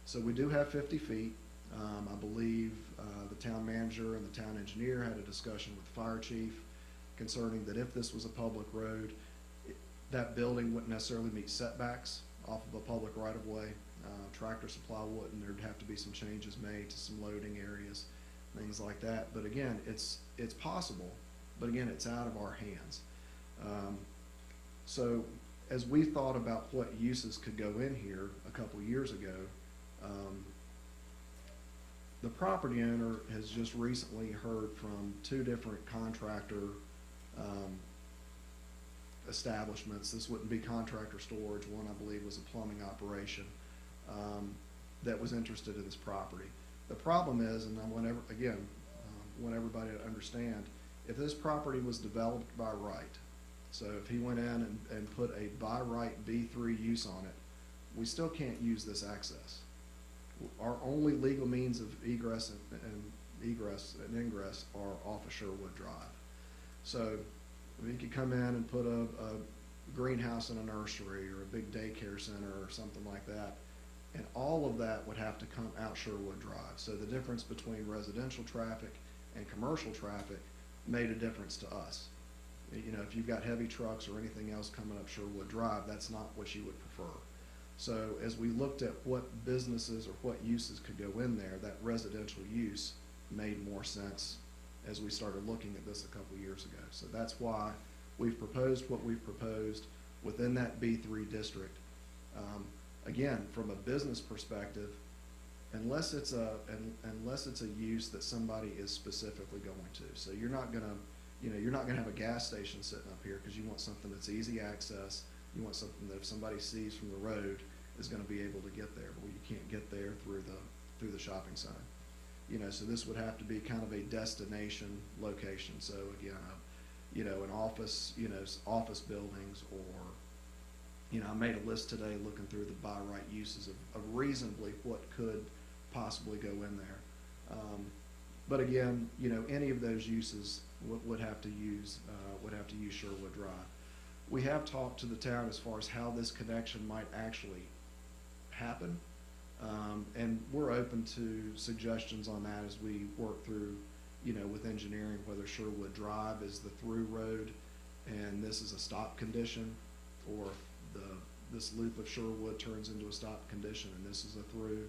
So we do have 50 feet. I believe the town manager and the town engineer had a discussion with the fire chief concerning that if this was a public road, that building wouldn't necessarily meet setbacks off of a public right-of-way. Tractor Supply wouldn't. There'd have to be some changes made to some loading areas, things like that. But again, it's possible, but again, it's out of our hands. So as we thought about what uses could go in here a couple years ago, the property owner has just recently heard from two different contractor establishments. This wouldn't be contractor storage. One, I believe, was a plumbing operation that was interested in this property. The problem is, and I want everybody to understand, if this property was developed by right, so if he went in and put a by right B3 use on it, we still can't use this access. Our only legal means of egress and ingress are off of Sherwood Drive. So we could come in and put a greenhouse in a nursery or a big daycare center or something like that, and all of that would have to come out Sherwood Drive. So the difference between residential traffic and commercial traffic made a difference to us. You know, if you've got heavy trucks or anything else coming up Sherwood Drive, that's not what you would prefer. So as we looked at what businesses or what uses could go in there, that residential use made more sense as we started looking at this a couple years ago. So that's why we've proposed what we've proposed within that B3 district. Again, from a business perspective, unless it's a use that somebody is specifically going to. So you're not gonna You know, you're not gonna have a gas station sitting up here, because you want something that's easy access. You want something that if somebody sees from the road is gonna be able to get there. Well, you can't get there through the shopping center. You know, so this would have to be kind of a destination location. So again, you know, an office, you know, office buildings, or, you know, I made a list today looking through the by right uses of reasonably what could possibly go in there. But again, you know, any of those uses would have to use Sherwood Drive. We have talked to the town as far as how this connection might actually happen. And we're open to suggestions on that as we work through, you know, with engineering, whether Sherwood Drive is the through road and this is a stop condition, or this loop of Sherwood turns into a stop condition and this is a through.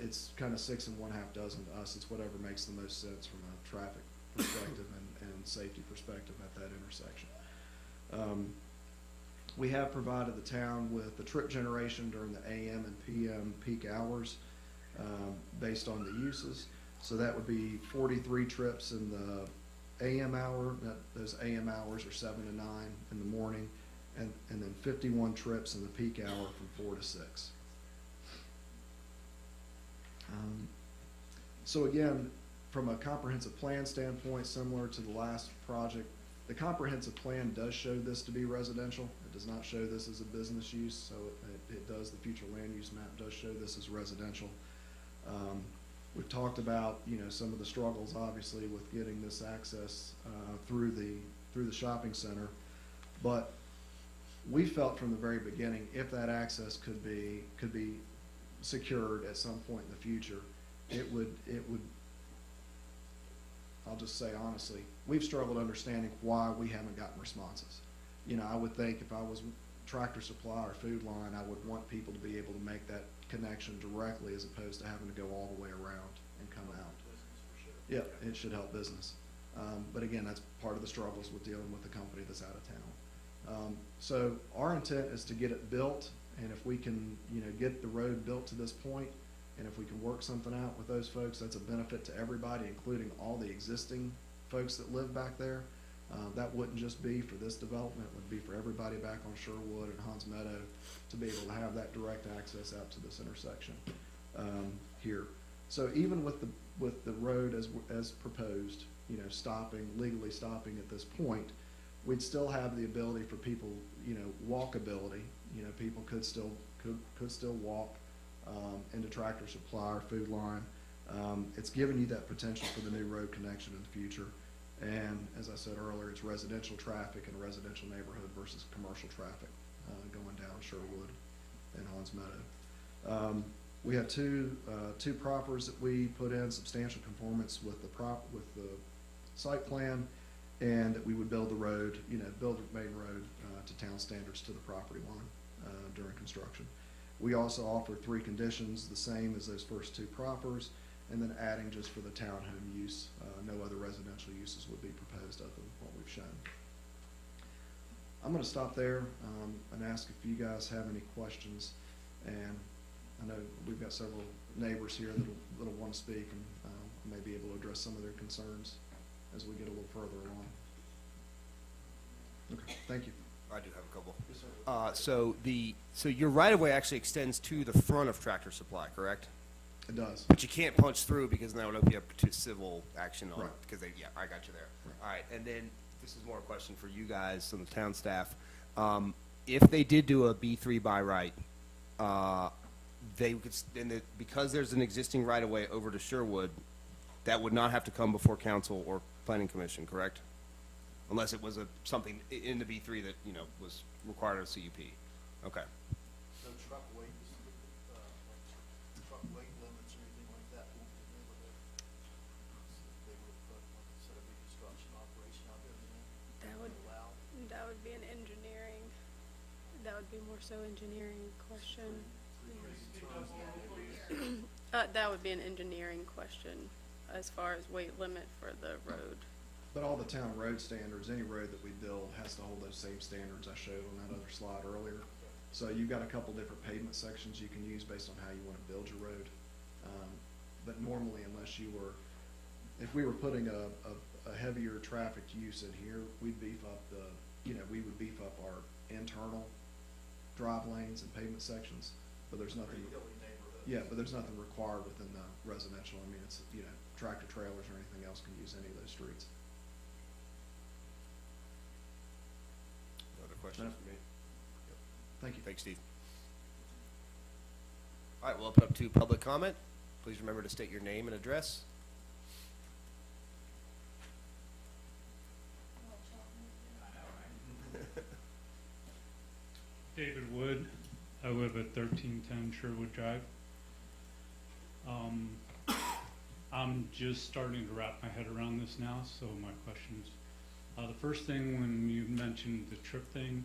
It's kind of 6 1/2 dozen to us. It's whatever makes the most sense from a traffic perspective and safety perspective at that intersection. We have provided the town with the trip generation during the AM and PM peak hours based on the uses. So that would be 43 trips in the AM hour. Those AM hours are 7 to 9 in the morning, and then 51 trips in the peak hour from 4 to 6. So again, from a comprehensive plan standpoint, similar to the last project, the comprehensive plan does show this to be residential. It does not show this as a business use, so it does, the future land use map does show this as residential. We've talked about, you know, some of the struggles, obviously, with getting this access through the shopping center, but we felt from the very beginning, if that access could be secured at some point in the future, it would, I'll just say honestly, we've struggled understanding why we haven't gotten responses. You know, I would think if I was Tractor Supply or Food Line, I would want people to be able to make that connection directly as opposed to having to go all the way around and come out. Yeah, it should help business. But again, that's part of the struggles with dealing with the company that's out of town. So our intent is to get it built, and if we can, you know, get the road built to this point, and if we can work something out with those folks, that's a benefit to everybody, including all the existing folks that live back there. That wouldn't just be for this development, it would be for everybody back on Sherwood and Hans Meadow to be able to have that direct access out to this intersection here. So even with the road as proposed, you know, legally stopping at this point, we'd still have the ability for people, you know, walkability. You know, people could still walk into Tractor Supply or Food Line. It's giving you that potential for the new road connection in the future. And as I said earlier, it's residential traffic in a residential neighborhood versus commercial traffic going down Sherwood and Hans Meadow. We have two proffers that we put in substantial conformance with the site plan, and that we would build the road, you know, build the main road to town standards to the property line during construction. We also offer 3 conditions, the same as those first 2 proffers, and then adding just for the townhome use, no other residential uses would be proposed other than what we've shown. I'm going to stop there and ask if you guys have any questions. And I know we've got several neighbors here that'll want to speak, and may be able to address some of their concerns as we get a little further along. Okay, thank you. I do have a couple. Yes, sir. So your right-of-way actually extends to the front of Tractor Supply, correct? It does. But you can't punch through because then that would open you up to civil action on it. Right. Because yeah, I got you there. Right. All right, and then this is more a question for you guys, some of the town staff. If they did do a B3 by right, they could, because there's an existing right-of-way over to Sherwood, that would not have to come before council or planning commission, correct? Unless it was something in the B3 that, you know, was required of CUP. Okay. No truck weights, truck weight limits or anything like that won't be in the neighborhood. They would have put, like, instead of a construction operation out there, That would be an engineering, that would be more so engineering question. That would be an engineering question as far as weight limit for the road. But all the town road standards, any road that we build has to hold those same standards I showed on that other slide earlier. So you've got a couple different pavement sections you can use based on how you want to build your road. But normally, unless you were, if we were putting a a heavier traffic use in here, we'd beef up we would beef up our internal drive lanes and pavement sections, but there's nothing. Utility neighborhoods. Yeah, but there's nothing required within the residential. I mean, it's, tractor trailers or anything else can use any of those streets. Other questions for me? Thank you. Thanks, Steve. All right, we'll open up to public comment. Please remember to state your name and address. David Wood. I live at 1310 Sherwood Drive. I'm just starting to wrap my head around this now, so my questions. The first thing, when you mentioned the trip thing,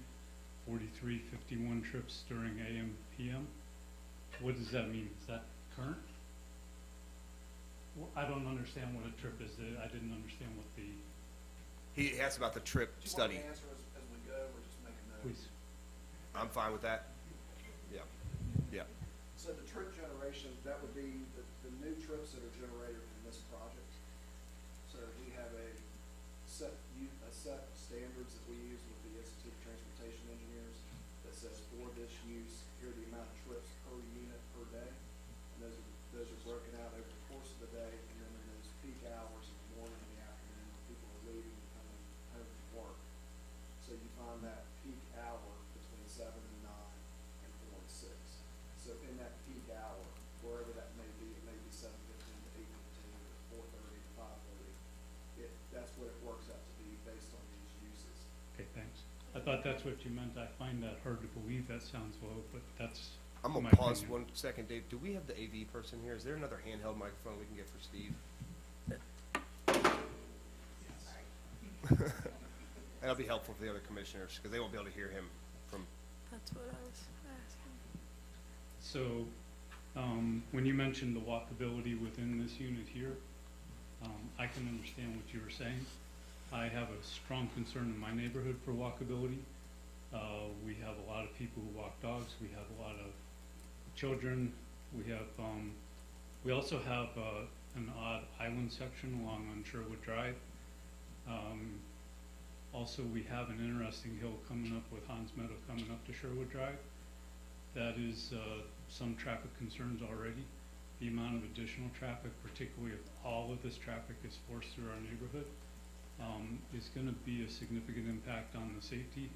4351 trips during AM, PM, what does that mean? Is that current? Well, I don't understand what a trip is. I didn't understand what the, He asked about the trip Do you want study. me to answer as we go, or just make a note? please. I'm fine with that. Yeah, yeah. So the trip generation, that would be the new trips that are generated from this project. So we have a set standards that we use with the Institute of Transportation Engineers that says for this use, here are the amount of trips per unit per day. And those are broken out over the course of the day, and then in those peak hours in the morning and the afternoon, when people are leaving and coming home from work. So you find that peak hour between 7 and 9 and 4 and 6. So in that peak hour, wherever that may be, it may be 7:15 to 8:15 or 4:30 to 5:30. That's what it works out to be based on these uses. Okay, thanks. I thought that's what you meant. I find that hard to believe. That sounds low, but that's I'm my gonna pause opinion. 1 second, Dave. Do we have the AV person here? Is there another handheld microphone we can get for Steve? That'll be helpful for the other commissioners, because they won't be able to hear him from, That's what I was asking. So, when you mentioned the walkability within this unit here, I can understand what you were saying. I have a strong concern in my neighborhood for walkability. We have a lot of people who walk dogs. We have a lot of children. We also have an odd island section along on Sherwood Drive. Also, we have an interesting hill coming up with Hans Meadow coming up to Sherwood Drive. That is some traffic concerns already. The amount of additional traffic, particularly if all of this traffic is forced through our neighborhood, is going to be a significant impact on the safety,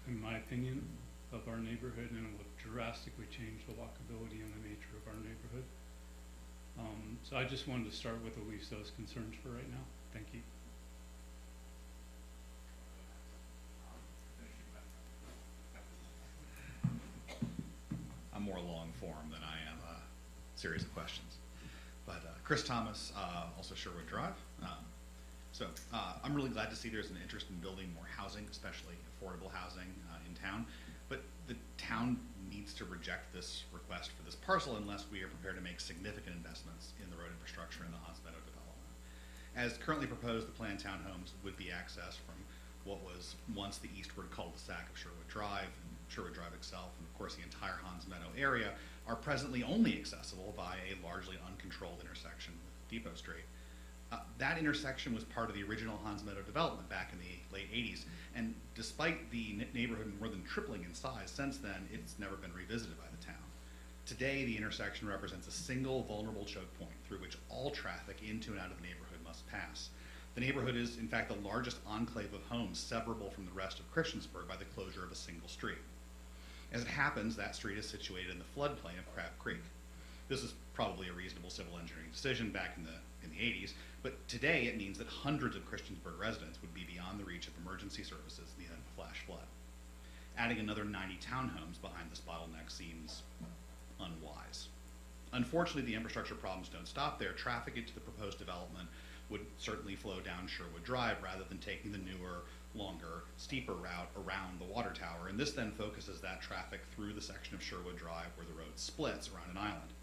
in my opinion, of our neighborhood, and it will drastically change the walkability and the nature of our neighborhood. So I just wanted to start with at least those concerns for right now. Thank you. I'm more long form than I am a series of questions. But Chris Thomas, also Sherwood Drive. I'm really glad to see there's an interest in building more housing, especially affordable housing in town. But the town needs to reject this request for this parcel unless we are prepared to make significant investments in the road infrastructure in the Hans Meadow development. As currently proposed, the planned townhomes would be accessed from what was once the eastward cul-de-sac of Sherwood Drive, and Sherwood Drive itself, and of course the entire Hans Meadow area, are presently only accessible by a largely uncontrolled intersection with Depot Street. That intersection was part of the original Hans Meadow development back in the late 80s, and despite the neighborhood more than tripling in size since then, it's never been revisited by the town. Today, the intersection represents a single vulnerable choke point through which all traffic into and out of the neighborhood must pass. The neighborhood is, in fact, the largest enclave of homes severable from the rest of Christiansburg by the closure of a single street. As it happens, that street is situated in the floodplain of Crab Creek. This is probably a reasonable civil engineering decision back in the 80s, but today it means that hundreds of Christiansburg residents would be beyond the reach of emergency services in the event of a flash flood. Adding another 90 townhomes behind this bottleneck seems unwise. Unfortunately, the infrastructure problems don't stop there. Traffic into the proposed development would certainly flow down Sherwood Drive rather than taking the newer, longer, steeper route around the water tower, and this then focuses that traffic through the section of Sherwood Drive where the road splits around an island.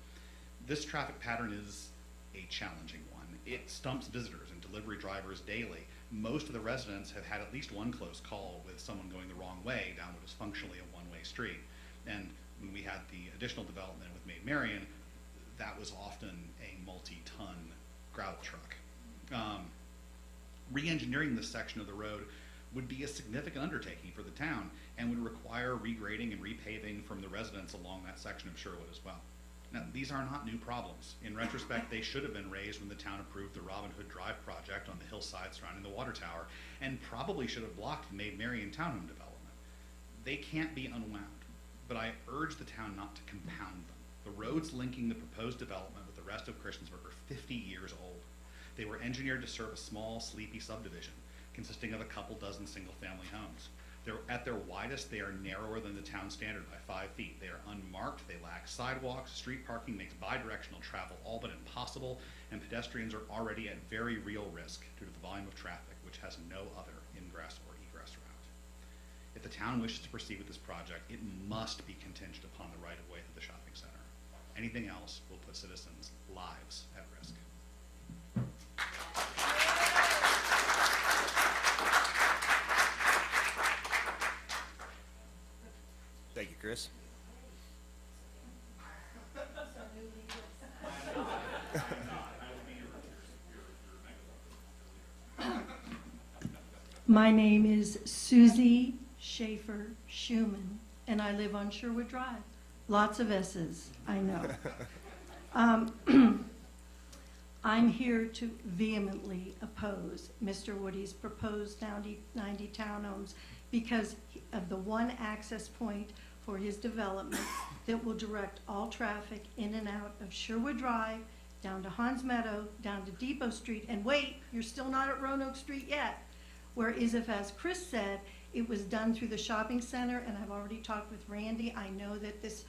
This traffic pattern is a challenging one. It stumps visitors and delivery drivers daily. Most of the residents have had at least one close call with someone going the wrong way down what is functionally a one-way street. And when we had the additional development with Maid Marian, that was often a multi-ton gravel truck. Re-engineering this section of the road would be a significant undertaking for the town and would require regrading and repaving from the residents along that section of Sherwood as well. Now, these are not new problems. In retrospect, they should have been raised when the town approved the Robin Hood Drive project on the hillside surrounding the water tower, and probably should have blocked the Maid Marian townhome development. They can't be unwound, but I urge the town not to compound them. The roads linking the proposed development with the rest of Christiansburg are 50 years old. They were engineered to serve a small, sleepy subdivision consisting of a couple dozen single-family homes. At their widest, they are narrower than the town standard by 5 feet. They are unmarked, they lack sidewalks, street parking makes bi-directional travel all but impossible, and pedestrians are already at very real risk due to the volume of traffic, which has no other ingress or egress route. If the town wishes to proceed with this project, it must be contingent upon the right-of-way to the shopping center. Anything else will put citizens' lives at risk. Thank you, Chris. My name is Susie Schaefer Schumann, and I live on Sherwood Drive. Lots of S's, I know. I'm here to vehemently oppose Mr. Woody's proposed 90 townhomes because of the one access point for his development that will direct all traffic in and out of Sherwood Drive, down to Hans Meadow, down to Depot Street, and wait, you're still not at Roanoke Street yet. Whereas if, as Chris said, it was done through the shopping center, and I've already talked with Randy, I know that this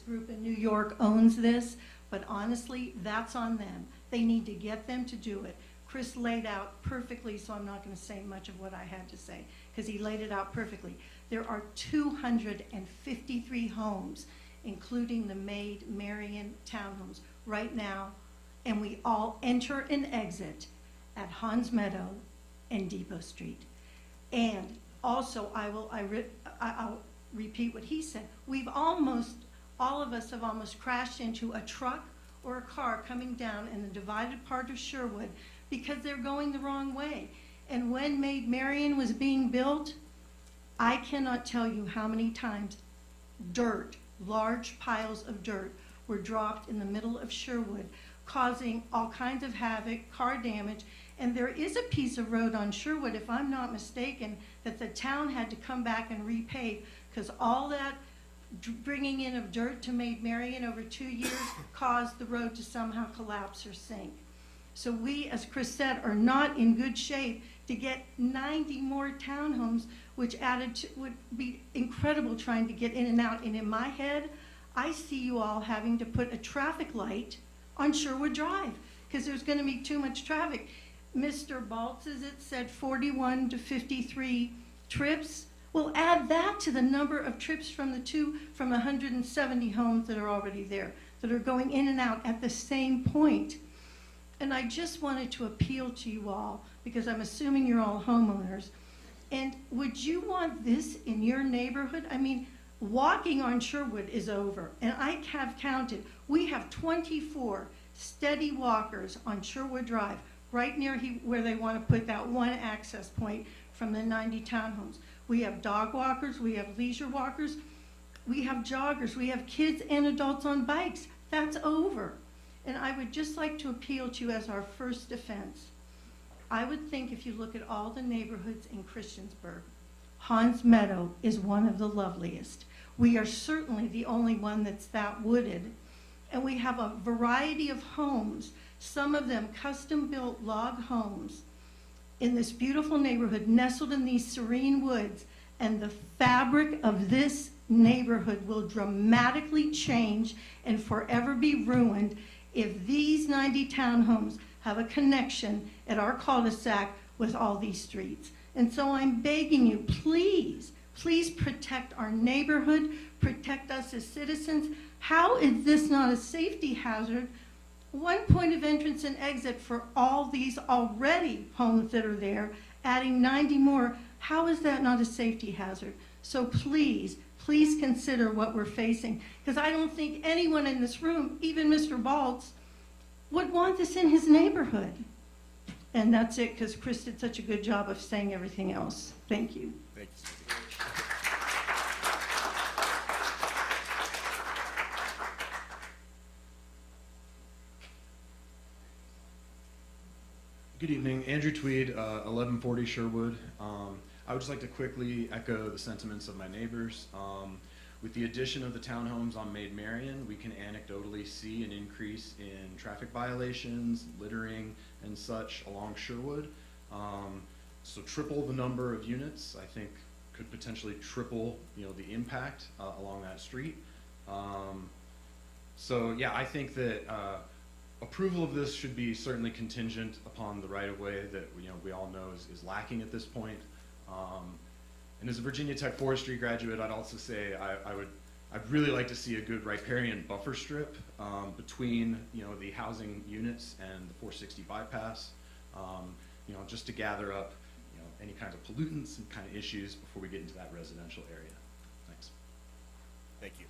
group in New York owns this, but honestly, that's on them. They need to get them to do it. Chris laid out perfectly, so I'm not going to say much of what I had to say, because he laid it out perfectly. There are 253 homes, including the Maid Marian townhomes, right now, and we all enter and exit at Hans Meadow and Depot Street. And also, I'll repeat what he said. All of us have almost crashed into a truck or a car coming down in the divided part of Sherwood because they're going the wrong way. And when Maid Marian was being built, I cannot tell you how many times large piles of dirt were dropped in the middle of Sherwood, causing all kinds of havoc, car damage. And there is a piece of road on Sherwood, if I'm not mistaken, that the town had to come back and repave because all that bringing in of dirt to Maid Marian over 2 years caused the road to somehow collapse or sink. So we, as Chris said, are not in good shape to get 90 more townhomes, which would be incredible trying to get in and out. And in my head, I see you all having to put a traffic light on Sherwood Drive because there's going to be too much traffic. Mr. Baltz, as it said, 41 to 53 trips. Well, add that to the number of trips from the 170 homes that are already there, that are going in and out at the same point. And I just wanted to appeal to you all, because I'm assuming you're all homeowners. And would you want this in your neighborhood? I mean, walking on Sherwood is over. And I have counted. We have 24 steady walkers on Sherwood Drive, right near where they want to put that one access point from the 90 townhomes. We have dog walkers, we have leisure walkers, we have joggers, we have kids and adults on bikes. That's over. And I would just like to appeal to you as our first defense. I would think if you look at all the neighborhoods in Christiansburg, Hans Meadow is one of the loveliest. We are certainly the only one that's that wooded. And we have a variety of homes, some of them custom-built log homes, in this beautiful neighborhood nestled in these serene woods, and the fabric of this neighborhood will dramatically change and forever be ruined if these 90 townhomes have a connection at our cul-de-sac with all these streets. And so I'm begging you, please, please protect our neighborhood, protect us as citizens. How is this not a safety hazard? One point of entrance and exit for all these already homes that are there, adding 90 more. How is that not a safety hazard? So please, please consider what we're facing, because I don't think anyone in this room, even Mr. Baltz, would want this in his neighborhood. And that's it, because Chris did such a good job of saying everything else. Thank you. Thank you, Susie. Good evening, Andrew Tweed, 1140 Sherwood. I would just like to quickly echo the sentiments of my neighbors. With the addition of the townhomes on Maid Marian, we can anecdotally see an increase in traffic violations, littering, and such along Sherwood. So triple the number of units, I think, could potentially triple, the impact along that street. So yeah, I think that approval of this should be certainly contingent upon the right-of-way that we all know is lacking at this point. And as a Virginia Tech forestry graduate, I'd also say I'd really like to see a good riparian buffer strip between the housing units and the 460 bypass, just to gather up any kinds of pollutants and kind of issues before we get into that residential area. Thanks. Thank you.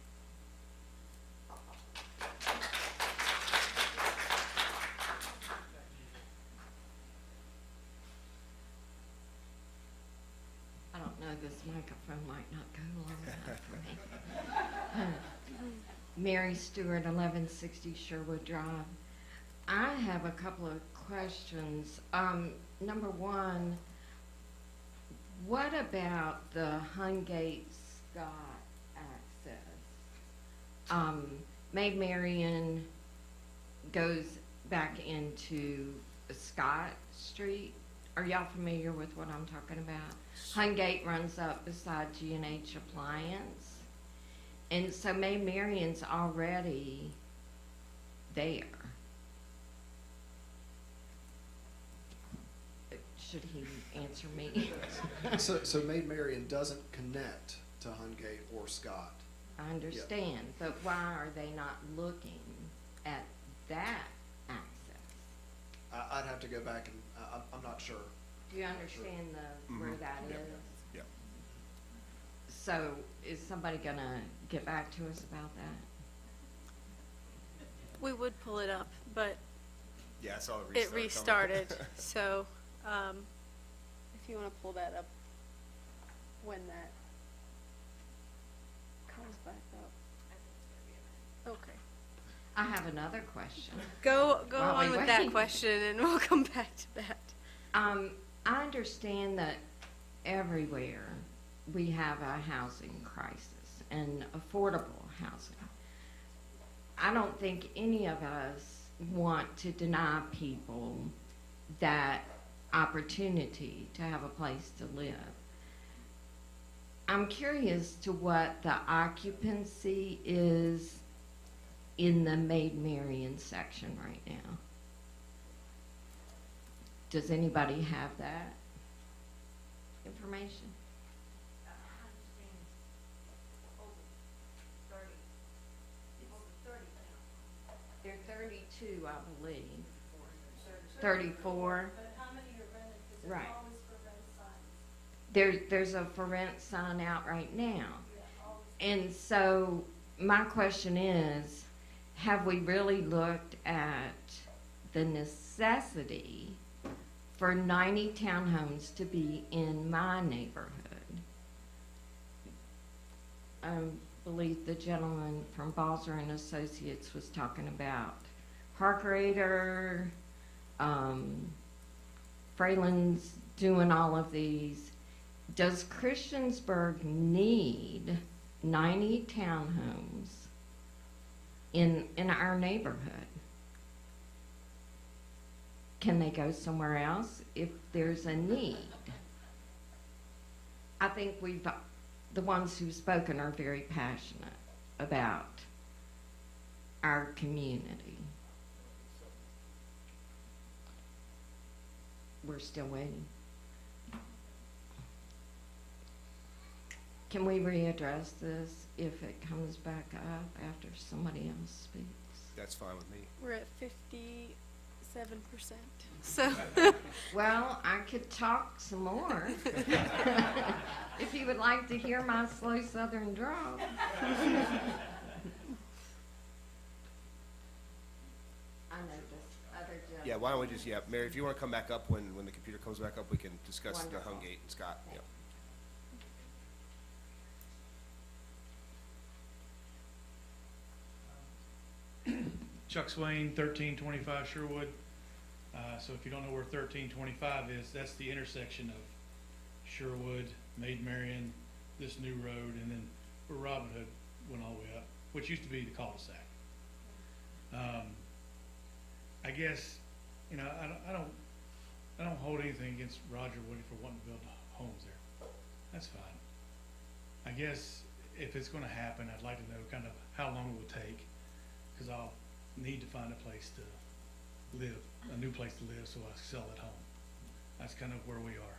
I don't know, this microphone might not go long enough for me. Mary Stewart, 1160 Sherwood Drive. I have a couple of questions. Number one, what about the Hungate Scott access? Maid Marian goes back into Scott Street. Are y'all familiar with what I'm talking about? Hungate runs up beside G&H Appliance. And so Maid Marian's already there. Should he answer me? So Maid Marian doesn't connect to Hungate or Scott. I understand, but why are they not looking at that access? I'd have to go back and, I'm not sure. Do you understand where that is? Yeah. So is somebody gonna get back to us about that? We would pull it up, but Yeah, I saw it restarted. So, if you want to pull that up when that comes back up. Okay. I have another question. Go While we on with wait. that question and we'll come back to that. I understand that everywhere we have a housing crisis and affordable housing. I don't think any of us want to deny people that opportunity to have a place to live. I'm curious to what the occupancy is in the Maid Marian section right now. Does anybody have that information? They're 32, I believe. 34. But how many are rented? Because it's Right. always for rent signs. There's a for rent sign out right now. And so my question is, have we really looked at the necessity for 90 townhomes to be in my neighborhood? I believe the gentleman from Balzer and Associates was talking about Parkerator, Freyland's doing all of these. Does Christiansburg need 90 townhomes in our neighborhood? Can they go somewhere else if there's a need? I think the ones who've spoken are very passionate about our community. We're still waiting. Can we readdress this if it comes back up after somebody else speaks? That's fine with me. We're at 57%. So, Well, I could talk some more if you would like to hear my slow southern drawl. I know this other Yeah, why don't we just, yeah, Mary, if you want to come back up when the computer comes back up, we can discuss the Wonderful. home gate and Scott. Yep. Chuck Swain, 1325 Sherwood. So if you don't know where 1325 is, that's the intersection of Sherwood, Maid Marian, this new road, and then where Robin Hood went all the way up, which used to be the cul-de-sac. I guess, you know, I don't hold anything against Roger Woody for wanting to build homes there. That's fine. I guess if it's gonna happen, I'd like to know kind of how long it will take, because I'll need to find a place to live, a new place to live, so I sell at home. That's kind of where we are.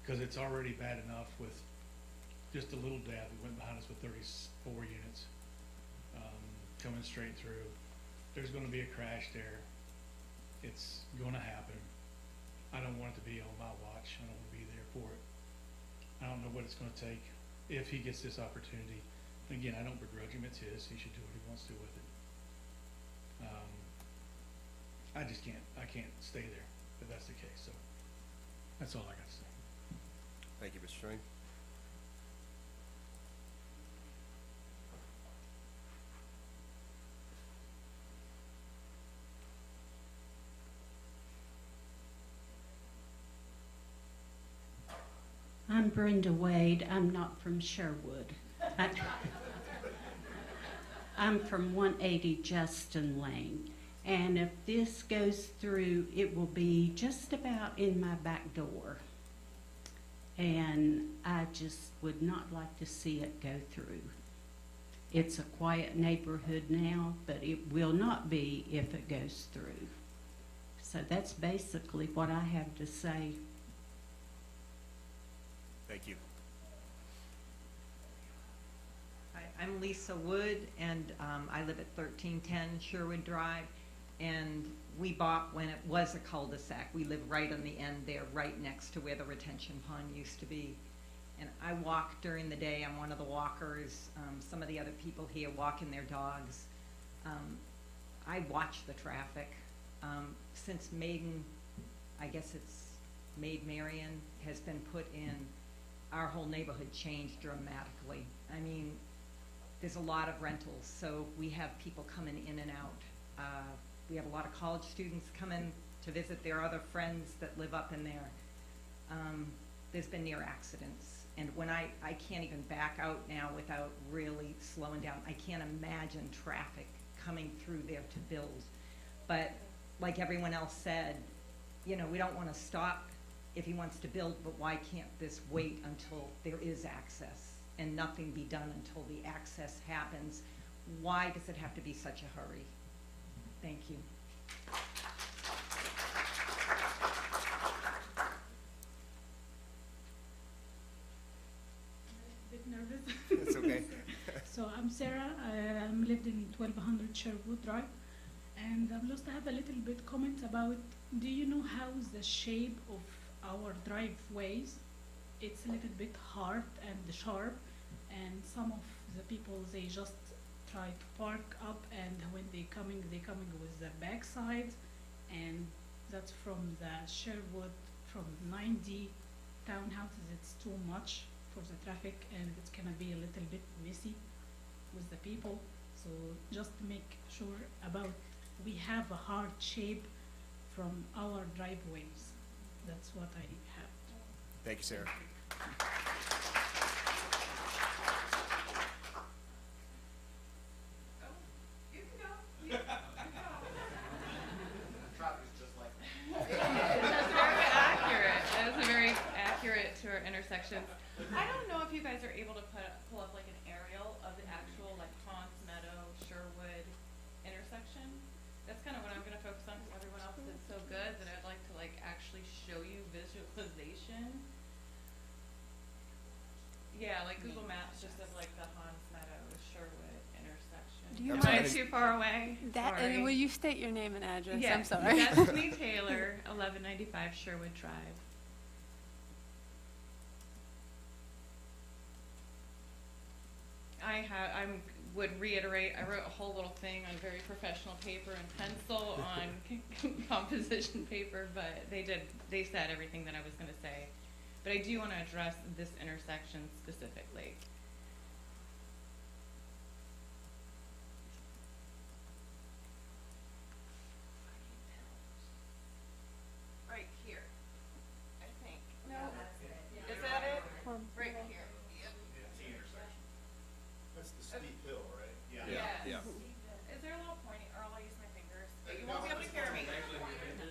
Because it's already bad enough with just a little dab that went behind us with 34 units coming straight through. There's going to be a crash there. It's going to happen. I don't want it to be on my watch. I don't want to be there for it. I don't know what it's going to take if he gets this opportunity. Again, I don't begrudge him. It's his. He should do what he wants to do with it. I just can't. I can't stay there if that's the case. So that's all I got to say. Thank you, Mr. Strain. I'm Brenda Wade. I'm not from Sherwood. I'm from 180 Justin Lane. And if this goes through, it will be just about in my back door. And I just would not like to see it go through. It's a quiet neighborhood now, but it will not be if it goes through. So that's basically what I have to say. Thank you. Hi, I'm Lisa Wood, and I live at 1310 Sherwood Drive, and we bought when it was a cul-de-sac. We live right on the end there, right next to where the retention pond used to be. And I walk during the day. I'm one of the walkers. Some of the other people here walking their dogs. I watch the traffic. Since Maiden, I guess it's Maid Marian, has been put in, our whole neighborhood changed dramatically. I mean, there's a lot of rentals, so we have people coming in and out. We have a lot of college students coming to visit their other friends that live up in there. There's been near accidents, and when I can't even back out now without really slowing down. I can't imagine traffic coming through there to build. But like everyone else said, you know, we don't want to stop if he wants to build, but why can't this wait until there is access and nothing be done until the access happens? Why does it have to be such a hurry? Thank you. A bit nervous. That's okay. So I'm Sarah. I lived in 1200 Sherwood Drive, and I'm just have a little bit comment about. Do you know how is the shape of our driveways? It's a little bit hard and sharp, and some of the people, they just try to park up, and when they coming with the backside, and that's from the Sherwood, from 90 townhouses. It's too much for the traffic, and it's gonna be a little bit messy with the people. So just make sure about, we have a hard shape from our driveways. That's what I have. Thank you, Sarah. That's very accurate to our intersections. I don't know if you guys are able to pull up like an aerial of the actual like Ponce Meadow Sherwood intersection. That's kind of what I'm going to focus on because everyone else did so good that I'd like to like actually show you visualization. Yeah, like Google Maps just of like the Hans Meadow Sherwood intersection. Do you Am I mind- too far away? That, Sorry. and will you state your name and address? Yes, I'm sorry. Destiny Taylor, 1195 Sherwood Drive. I'm would reiterate, I wrote a whole little thing on very professional paper and pencil on composition paper, but they said everything that I was gonna say. But I do wanna address this intersection specifically. Right here, I think. No, is that it? Right here. That's the steep hill, right? Yes. Is there a little pointing, or I'll use my fingers, but you won't be able to hear me.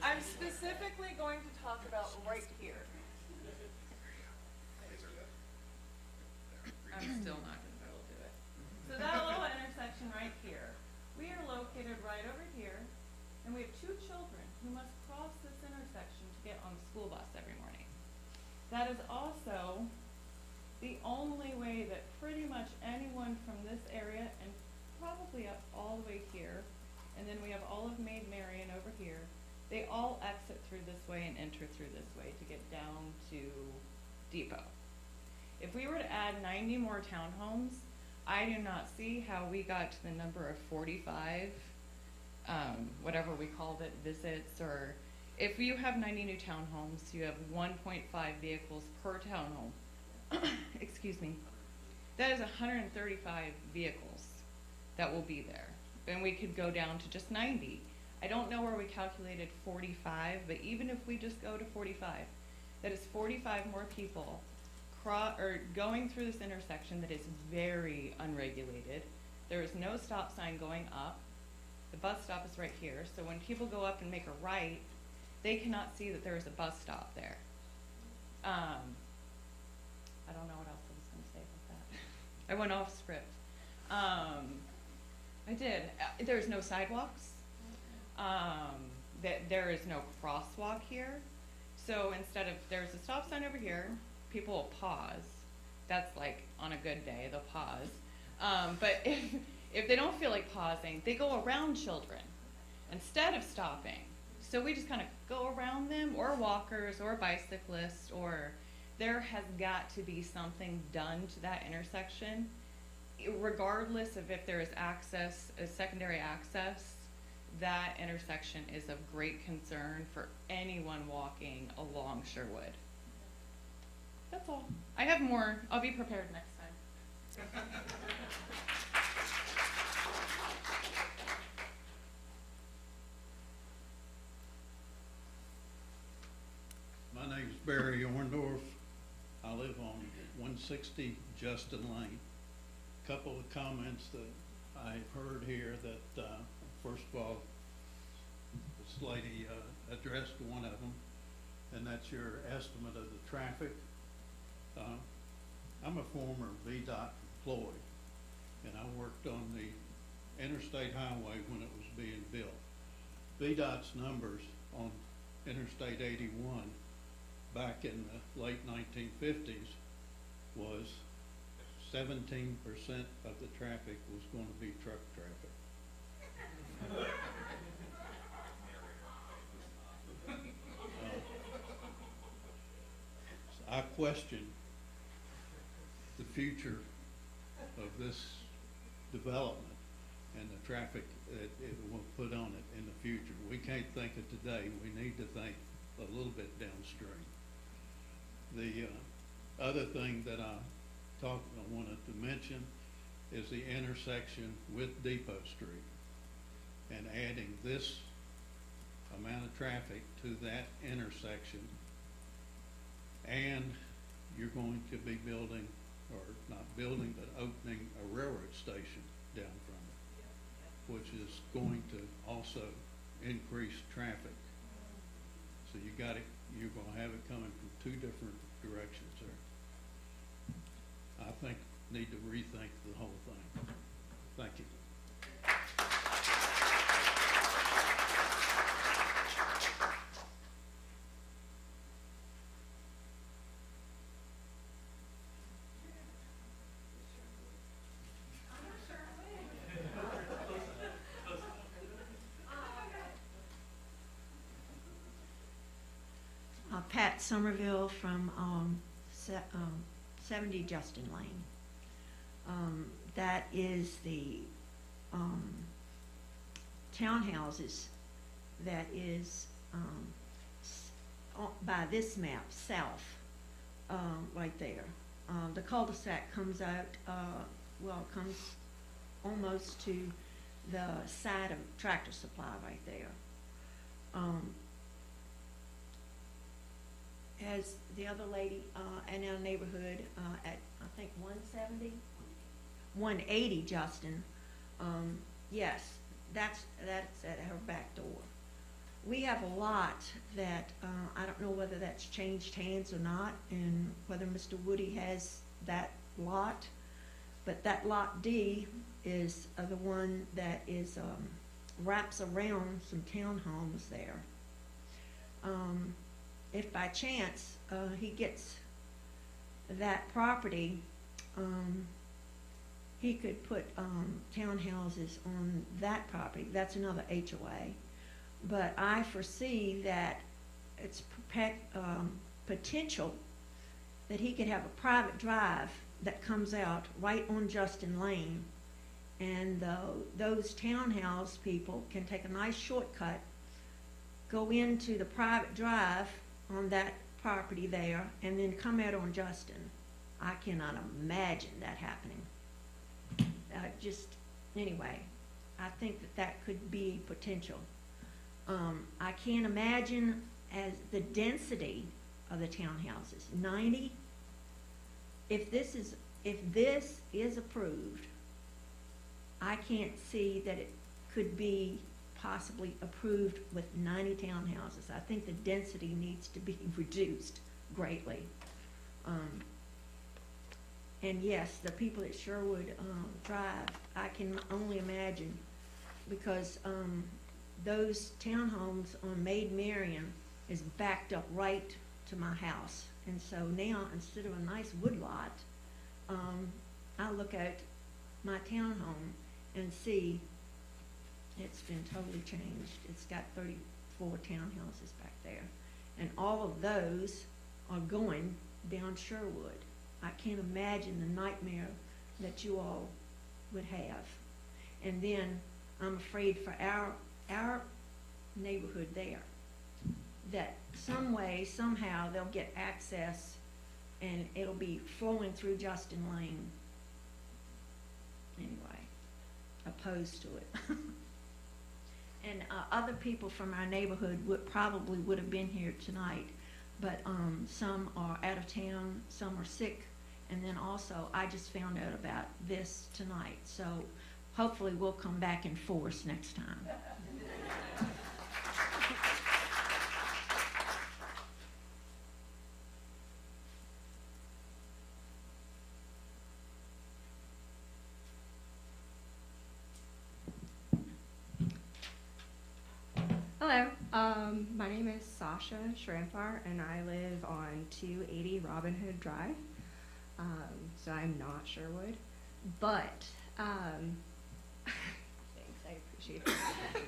I'm specifically going to talk about right here. I'm still not gonna be able to do it. So that little intersection right here, we are located right over here, and we have 2 children who must cross this intersection to get on the school bus every morning. That is also the only way that pretty much anyone from this area, and probably up all the way here, and then we have all of Maid Marian over here, they all exit through this way and enter through this way to get down to Depot. If we were to add 90 more townhomes, I do not see how we got to the number of 45, whatever we called it, visits, or if you have 90 new townhomes, you have 1.5 vehicles per townhome. Excuse me. That is 135 vehicles that will be there. And we could go down to just 90. I don't know where we calculated 45, but even if we just go to 45, that is 45 more people going through this intersection that is very unregulated. There is no stop sign going up. The bus stop is right here, so when people go up and make a right, they cannot see that there is a bus stop there. I don't know what else I was going to say about that. I went off script. I did. There's no sidewalks. There is no crosswalk here. So instead of, there's a stop sign over here, people will pause. That's like on a good day, they'll pause. But if they don't feel like pausing, they go around children instead of stopping. So we just kind of go around them, or walkers, or bicyclists, or there has got to be something done to that intersection, regardless of if there is access, secondary access. That intersection is of great concern for anyone walking along Sherwood. That's all. I have more. I'll be prepared next time. My name's Barry Orndorff. I live on 160 Justin Lane. Couple of comments that I've heard here that, first of all, this lady addressed one of them, and that's your estimate of the traffic. I'm a former VDOT employee, and I worked on the interstate highway when it was being built. VDOT's numbers on Interstate 81 back in the late 1950s was 17% of the traffic was going to be truck traffic. I question the future of this development and the traffic that it will put on it in the future. We can't think of today. We need to think a little bit downstream. The other thing that I wanted to mention is the intersection with Depot Street, and adding this amount of traffic to that intersection, and you're going to be building, or not building, but opening a railroad station down from it, which is going to also increase traffic. So you're gonna have it coming from 2 different directions there. I think need to rethink the whole thing. Thank you. Pat Somerville from 70 Justin Lane. That is the townhouses that is by this map, south, right there. The cul-de-sac comes out, comes almost to the side of Tractor Supply right there. As the other lady in our neighborhood at, I think, 170? 180, Justin. Yes, that's at her back door. We have a lot that, I don't know whether that's changed hands or not, and whether Mr. Woody has that lot, but that lot D is the one that is, wraps around some townhomes there. If by chance, he gets that property, he could put, townhouses on that property. That's another HOA. But I foresee that it's potential that he could have a private drive that comes out right on Justin Lane, and those townhouse people can take a nice shortcut, go into the private drive on that property there, and then come out on Justin. I cannot imagine that happening. Anyway, I think that could be potential. I can't imagine as the density of the townhouses, 90. If this is approved, I can't see that it could be possibly approved with 90 townhouses. I think the density needs to be reduced greatly. And yes, the people at Sherwood Drive, I can only imagine, because those townhomes on Maid Marian is backed up right to my house. And so now, instead of a nice woodlot, I look at my townhome and see it's been totally changed. It's got 34 townhouses back there. And all of those are going down Sherwood. I can't imagine the nightmare that you all would have. And then I'm afraid for our neighborhood there, that some way, somehow, they'll get access and it'll be flowing through Justin Lane. Anyway, opposed to it. And other people from our neighborhood probably would have been here tonight, but some are out of town, some are sick, and then also I just found out about this tonight. So hopefully we'll come back in force next time. Hello, my name is Sasha Shrampar, and I live on 280 Robin Hood Drive. So I'm not Sherwood, but thanks, I appreciate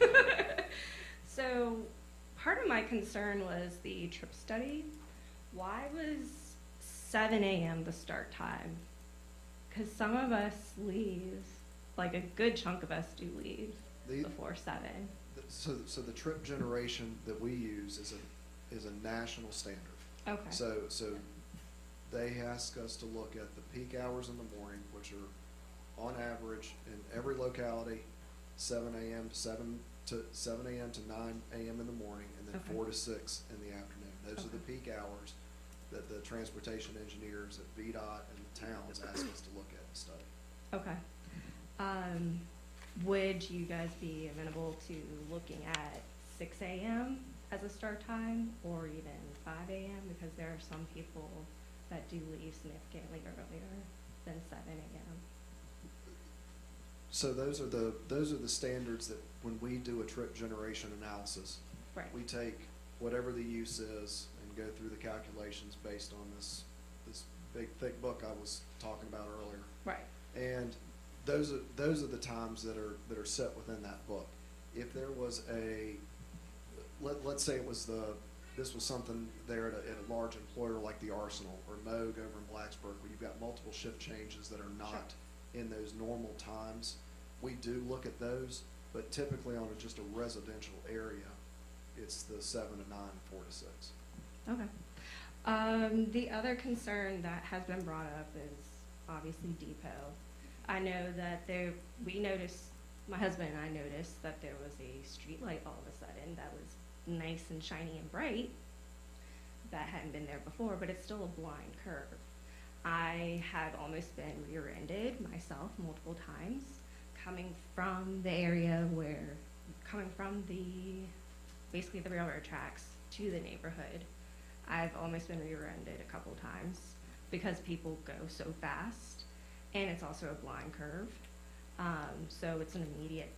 it. So part of my concern was the trip study. Why was 7 a.m. the start time? Because some of us leave, like a good chunk of us do leave before 7. So the trip generation that we use is a national standard. Okay. So they ask us to look at the peak hours in the morning, which are on average in every locality, 7 a.m. to 9 a.m. in the morning, and then 4 to 6 in the afternoon. Those are the peak hours that the transportation engineers at VDOT and the towns ask us to look at and study. Okay. Would you guys be amenable to looking at 6 a.m. as a start time, or even 5 a.m.? Because there are some people that do leave significantly earlier than 7 a.m. So those are the standards that when we do a trip generation analysis, right, we take whatever the use is and go through the calculations based on this big thick book I was talking about earlier. Right. And those are the times that are set within that book. If there was let's say this was something there at a large employer like the Arsenal or Moog over in Blacksburg, where you've got multiple shift changes that are not in those normal times, we do look at those, but typically on just a residential area, it's the 7 to 9, 4 to 6. Okay. The other concern that has been brought up is obviously depot. I know that we noticed, my husband and I noticed that there was a street light all of a sudden that was nice and shiny and bright that hadn't been there before, but it's still a blind curve. I had almost been rear-ended myself multiple times coming from the area coming from basically the railroad tracks to the neighborhood. I've almost been rear-ended a couple times because people go so fast, and it's also a blind curve. So it's an immediate,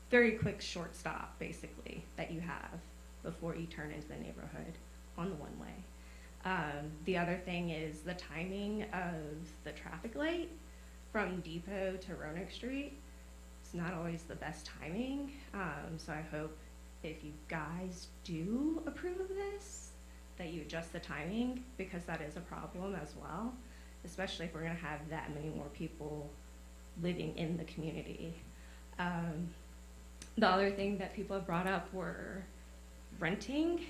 very quick short stop basically that you have before you turn into the neighborhood on the one-way. The other thing is the timing of the traffic light from Depot to Roanoke Street. It's not always the best timing, so I hope if you guys do approve of this, that you adjust the timing, because that is a problem as well, especially if we're gonna have that many more people living in the community. The other thing that people have brought up were renting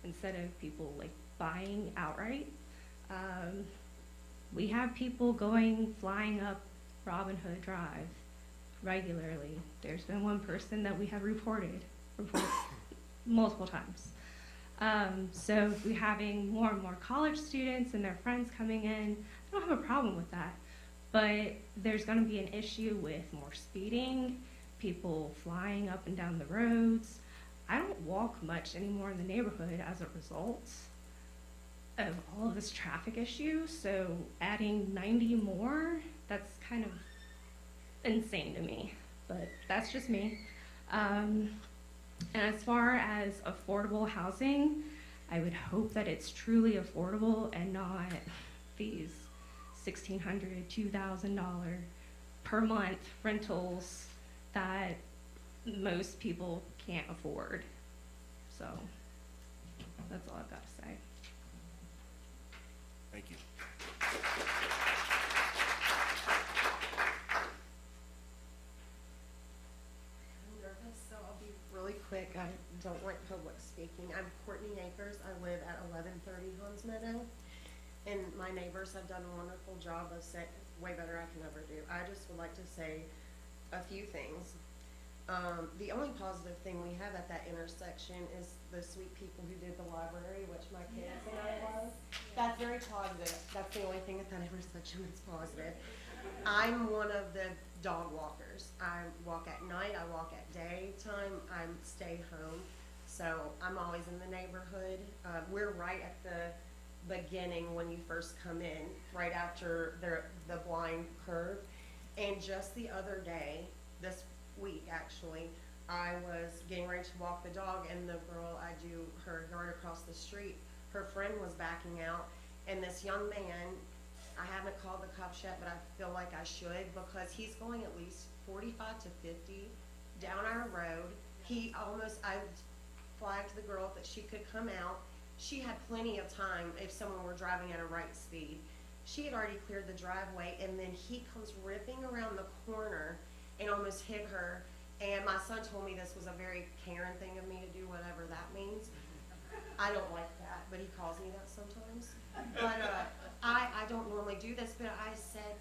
instead of people like buying outright. We have people flying up Robin Hood Drive regularly. There's been one person that we have reported multiple times. So if we're having more and more college students and their friends coming in, I don't have a problem with that. But there's going to be an issue with more speeding, people flying up and down the roads. I don't walk much anymore in the neighborhood as a result of all of this traffic issue. So adding 90 more, that's kind of insane to me, but that's just me. And as far as affordable housing, I would hope that it's truly affordable and not these $1,600, $2,000 per month rentals that most people can't afford. So that's all I've got to say. Thank you. So I'll be really quick. I don't like public speaking. I'm Courtney Akers. I live at 1130 Hans Meadow. And my neighbors have done a wonderful job of saying, way better I can ever do. I just would like to say a few things. The only positive thing we have at that intersection is the sweet people who did the library, which my kids and I love. That's very positive. That's the only thing at that intersection that's positive. I'm one of the dog walkers. I walk at night, I walk at daytime, I stay home. So I'm always in the neighborhood. We're right at the beginning when you first come in, right after the blind curve. And just the other day, this week actually, I was getting ready to walk the dog, and the girl I do her yard across the street, her friend was backing out, and this young man, I haven't called the cops yet, but I feel like I should, because he's going at least 45 to 50 down our road. I flagged the girl that she could come out. She had plenty of time if someone were driving at a right speed. She had already cleared the driveway, and then he comes ripping around the corner and almost hit her. And my son told me this was a very Karen thing of me to do, whatever that means. I don't like that, but he calls me that sometimes. But I don't normally do this, but I said,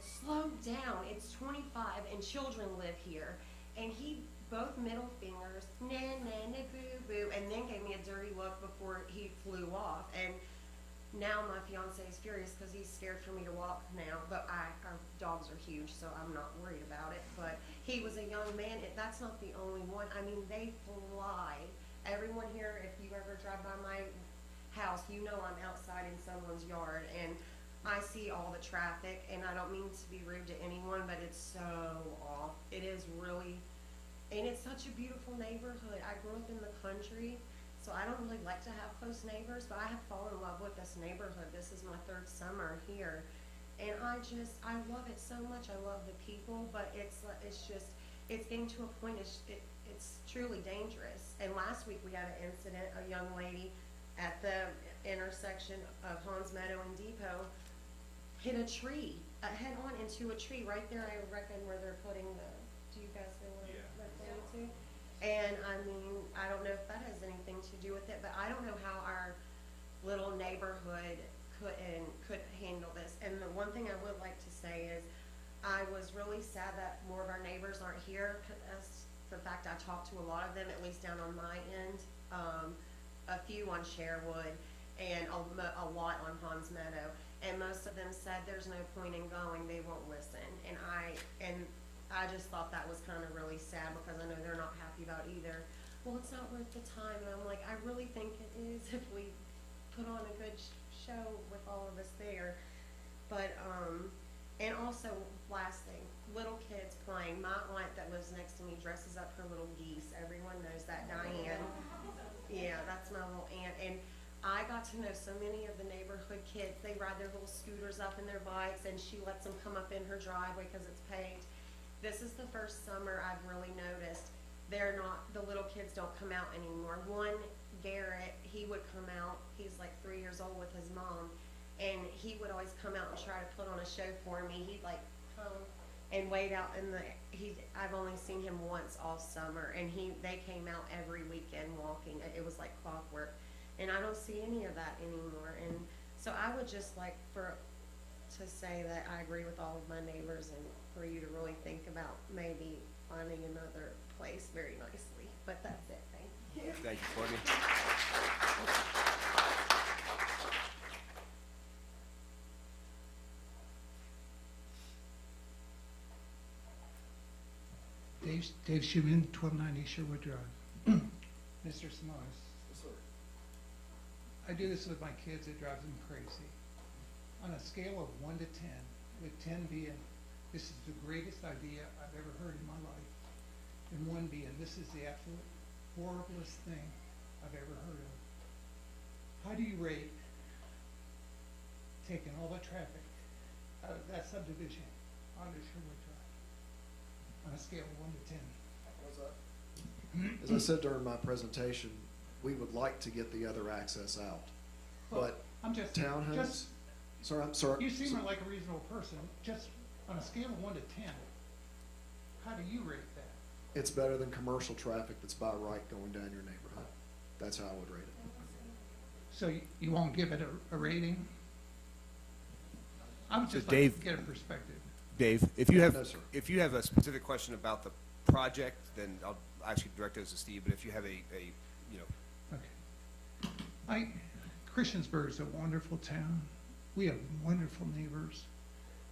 slow down, it's 25 and children live here. And he, both middle fingers, nah, nah, nah, boo, boo, and then gave me a dirty look before he flew off. And now my fiance is furious because he's scared for me to walk now, but our dogs are huge, so I'm not worried about it. But he was a young man. That's not the only one. I mean, they fly. Everyone here, if you ever drive by my house, you know I'm outside in someone's yard, and I see all the traffic, and I don't mean to be rude to anyone, but it's so off. It is really, and it's such a beautiful neighborhood. I grew up in the country, so I don't really like to have close neighbors, but I have fallen in love with this neighborhood. This is my third summer here, and I love it so much. I love the people, but it's getting to a point, it's truly dangerous. And last week we had an incident, a young lady at the intersection of Hans Meadow and Depot hit a tree head on into a tree right there, I reckon, where they're putting the, do you guys know where they're putting it to? And I mean, I don't know if that has anything to do with it, but I don't know how our little neighborhood could handle this. And the one thing I would like to say is, I was really sad that more of our neighbors aren't here. As the fact I talked to a lot of them, at least down on my end, a few on Sherwood, and a lot on Hans Meadow. And most of them said there's no point in going, they won't listen. And I just thought that was kind of really sad, because I know they're not happy about either. Well, it's not worth the time. And I'm like, I really think it is if we put on a good show with all of us there. But, and also, last thing, little kids playing. My aunt that lives next to me dresses up her little geese. Everyone knows that, Diane. Yeah, that's my little aunt. And I got to know so many of the neighborhood kids. They ride their little scooters up in their bikes, and she lets them come up in her driveway because it's paved. This is the first summer I've really noticed the little kids don't come out anymore. One, Garrett, he would come out. He's like 3 years old with his mom. And he would always come out and try to put on a show for me. He'd like come and wait out in I've only seen him once all summer, and they came out every weekend walking. It was like clockwork. And I don't see any of that anymore. And so I would just like to say that I agree with all of my neighbors, and for you to really think about maybe finding another place very nicely. But that's it. Thank you. Thank you, Courtney. Dave Schumann, 1290 Sherwood Drive. Mr. Simoes, Yes, sir. I do this with my kids, it drives them crazy. On a scale of 1 to 10, with 10 being, this is the greatest idea I've ever heard in my life, and 1 being, this is the absolute horriblest thing I've ever heard of. How do you rate taking all the traffic out of that subdivision onto Sherwood Drive on a scale of 1 to 10? What's that? As I said during my presentation, we would like to get the other access out, but I'm just townhomes. Sir, I'm sorry. You seem like a reasonable person. Just on a scale of 1 to 10, how do you rate that? It's better than commercial traffic that's by right going down your neighborhood. That's how I would rate it. So you won't give it a rating? I would So just Dave- like to get a perspective. Dave, if you have No, sir. a specific question about the project, then I'll actually direct those to Steve. But if you have Okay. Christiansburg is a wonderful town. We have wonderful neighbors.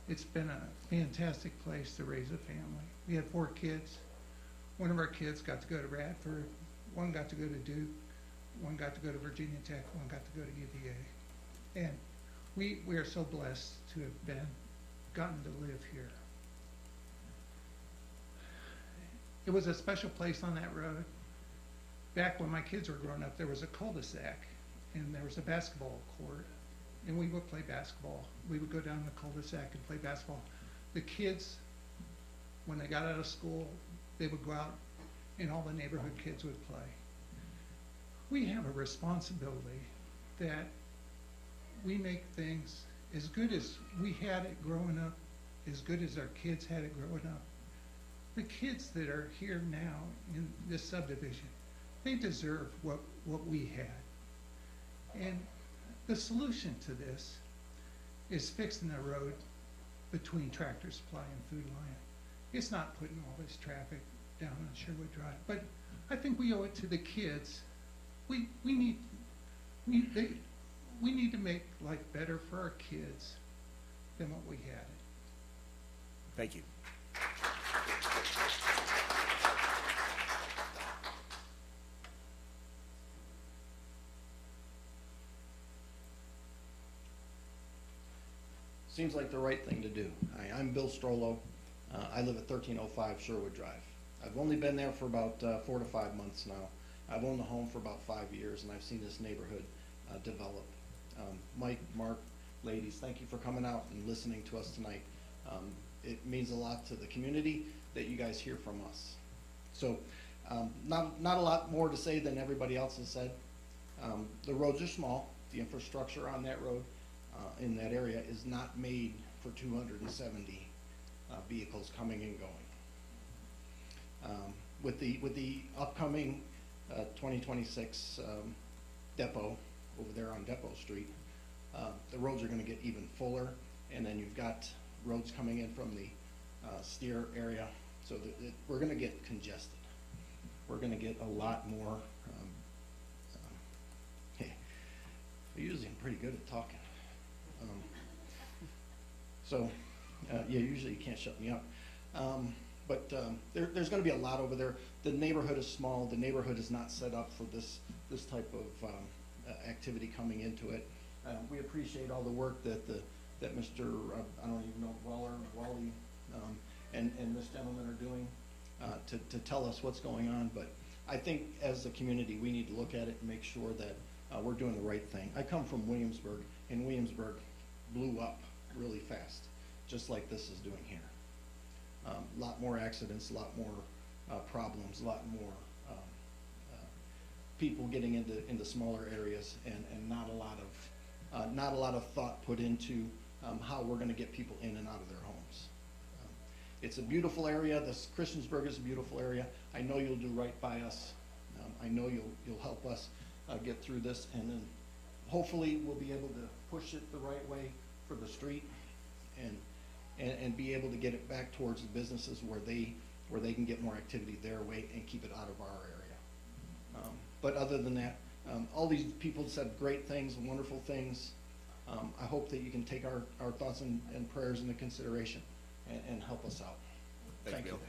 It's been a fantastic place to raise a family. We had 4 kids. One of our kids got to go to Radford, one got to go to Duke, one got to go to Virginia Tech, one got to go to UVA. And we are so blessed to have gotten to live here. It was a special place on that road. Back when my kids were growing up, there was a cul-de-sac, and there was a basketball court, and we would play basketball. We would go down the cul-de-sac and play basketball. The kids, when they got out of school, they would go out, and all the neighborhood kids would play. We have a responsibility that we make things as good as we had it growing up, as good as our kids had it growing up. The kids that are here now in this subdivision, they deserve what we had. And the solution to this is fixing the road between Tractor Supply and Food Lion. It's not putting all this traffic down on Sherwood Drive, but I think we owe it to the kids. We need to make life better for our kids than what we had. Thank you. Seems like the right thing to do. Hi, I'm Bill Strollo. I live at 1305 Sherwood Drive. I've only been there for about 4 to 5 months now. I've owned the home for about 5 years, and I've seen this neighborhood develop. Mike, Mark, ladies, thank you for coming out and listening to us tonight. It means a lot to the community that you guys hear from us. So, not a lot more to say than everybody else has said. The roads are small. The infrastructure on that road in that area is not made for 270 vehicles coming and going. With the upcoming 2026 depot over there on Depot Street, the roads are going to get even fuller, and then you've got roads coming in from the Steer area, so that we're going to get congested. We're going to get a lot more. Usually I'm pretty good at talking. Yeah, usually you can't shut me up. There's going to be a lot over there. The neighborhood is small. The neighborhood is not set up for this type of activity coming into it. We appreciate all the work that Mr. I don't even know, Wally, and this gentleman are doing to tell us what's going on. But I think as a community, we need to look at it and make sure that we're doing the right thing. I come from Williamsburg, and Williamsburg blew up really fast, just like this is doing here. A lot more accidents, a lot more problems, a lot more people getting into smaller areas, and not a lot of thought put into how we're going to get people in and out of their homes. It's a beautiful area. This Christiansburg is a beautiful area. I know you'll do right by us. I know you'll help us get through this, and then hopefully we'll be able to push it the right way for the street, and be able to get it back towards the businesses where they can get more activity their way and keep it out of our area. But other than that, all these people said great things, wonderful things. I hope that you can take our thoughts and prayers into consideration and help us out. Thank you.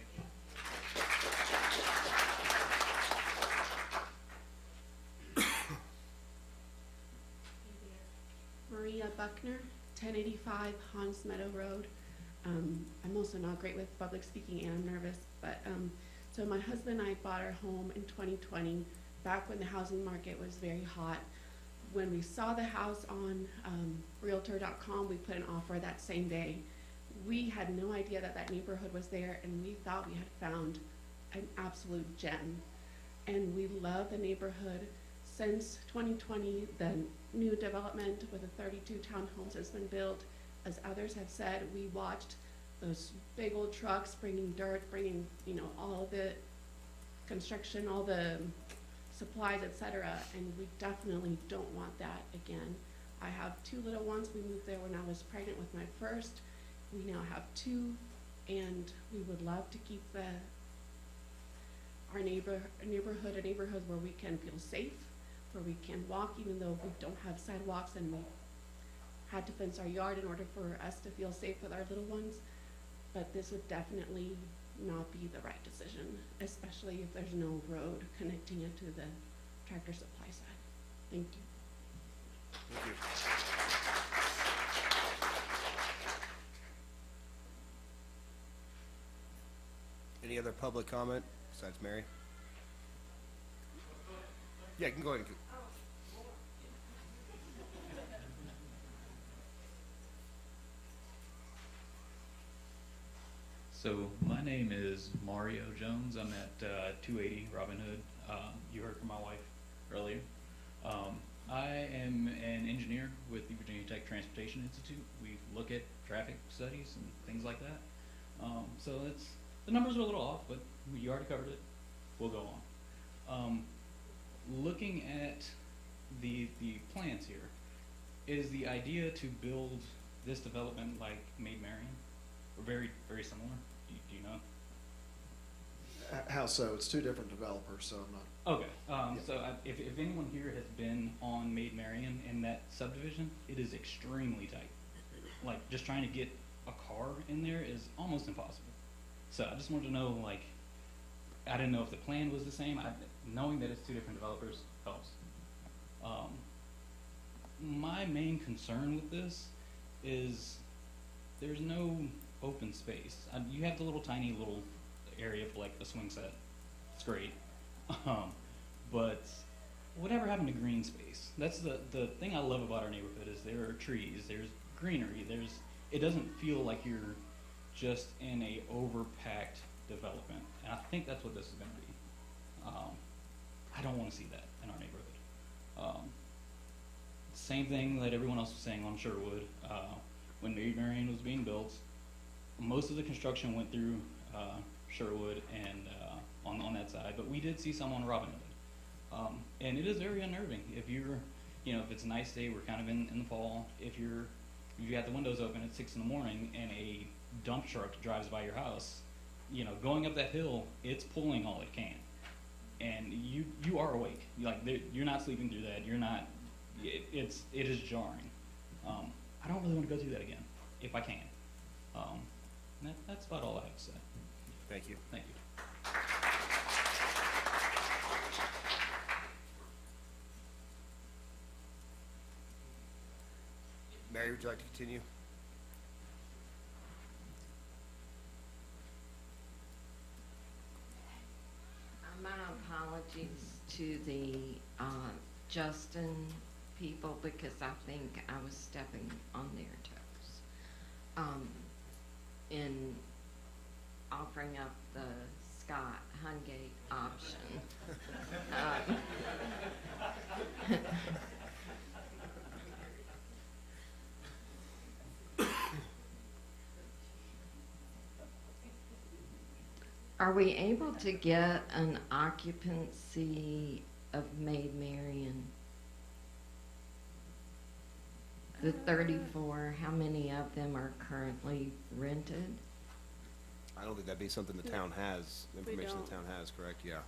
Maria Buckner, 1085 Hans Meadow Road. I'm also not great with public speaking, and I'm nervous, but so my husband and I bought our home in 2020, back when the housing market was very hot. When we saw the house on Realtor.com, we put an offer that same day. We had no idea that neighborhood was there, and we thought we had found an absolute gem. And we love the neighborhood. Since 2020, the new development with the 32 townhomes has been built. As others have said, we watched those big old trucks bringing dirt, bringing, all the construction, all the supplies, etc. And we definitely don't want that again. I have 2 little ones. We moved there when I was pregnant with my first. We now have 2, and we would love to keep our neighborhood a neighborhood where we can feel safe, where we can walk, even though we don't have sidewalks, and we had to fence our yard in order for us to feel safe with our little ones. But this would definitely not be the right decision, especially if there's no road connecting it to the Tractor Supply side. Thank you. Thank you. Any other public comment besides Mary? Yeah, you can go ahead and. So my name is Mario Jones. I'm at 280 Robin Hood. You heard from my wife earlier. I am an engineer with the Virginia Tech Transportation Institute. We look at traffic studies and things like that. So the numbers are a little off, but you already covered it. We'll go on. Looking at the plans here, is the idea to build this development like Maid Marian, or very, very similar? Do you know? How so? It's 2 different developers, so I'm not. Okay. So if anyone here has been on Maid Marian in that subdivision, it is extremely tight. Like, just trying to get a car in there is almost impossible. So I just wanted to know, like, I didn't know if the plan was the same. Knowing that it's 2 different developers helps. My main concern with this is there's no open space. You have the tiny little area for like a swing set. It's great. But whatever happened to green space? That's the thing I love about our neighborhood is there are trees, there's greenery, it doesn't feel like you're just in a overpacked development. And I think that's what this is gonna be. I don't wanna see that in our neighborhood. Same thing that everyone else was saying on Sherwood. when Maid Marian was being built, most of the construction went through Sherwood and on that side, but we did see some on Robin Hood. And it is very unnerving. If you're, if it's a nice day, we're kind of in the fall, if you got the windows open at 6 in the morning and a dump truck drives by your house, going up that hill, it's pulling all it can. And you are awake. You're not sleeping through that. You're not, it is jarring. I don't really want to go through that again, if I can. That's about all I have to say. Thank you. Thank you. Mary, would you like to continue? My apologies to the Justin people because I think I was stepping on their toes in offering up the Scott Hungate option. Are we able to get an occupancy of Maid Marian? The 34, how many of them are currently rented? I don't think that'd be something the town has, information the town has, correct? Yeah. It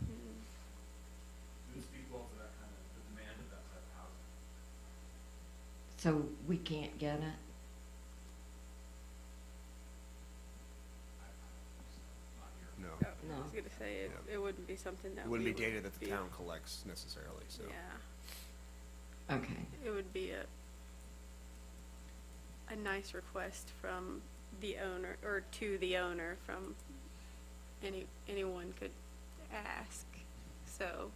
would speak well to that kind of, the demand of that type of housing. So we can't get it? No. No. I was gonna say, it wouldn't be something that It wouldn't we be data that the be- town collects necessarily, so. Yeah. Okay. It would be a nice request from the owner, or to the owner, from anyone could ask, so.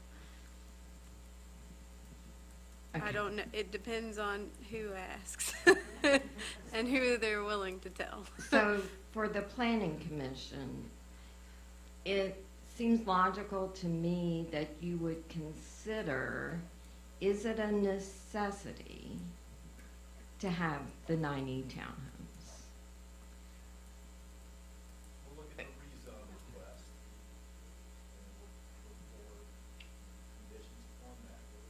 I Okay. don't know, it depends on who asks and who they're willing to tell. So for the planning commission, it seems logical to me that you would consider, is it a necessity to have the 90 townhomes? We'll look at the rezone request, and we'll look for conditions on that, we'll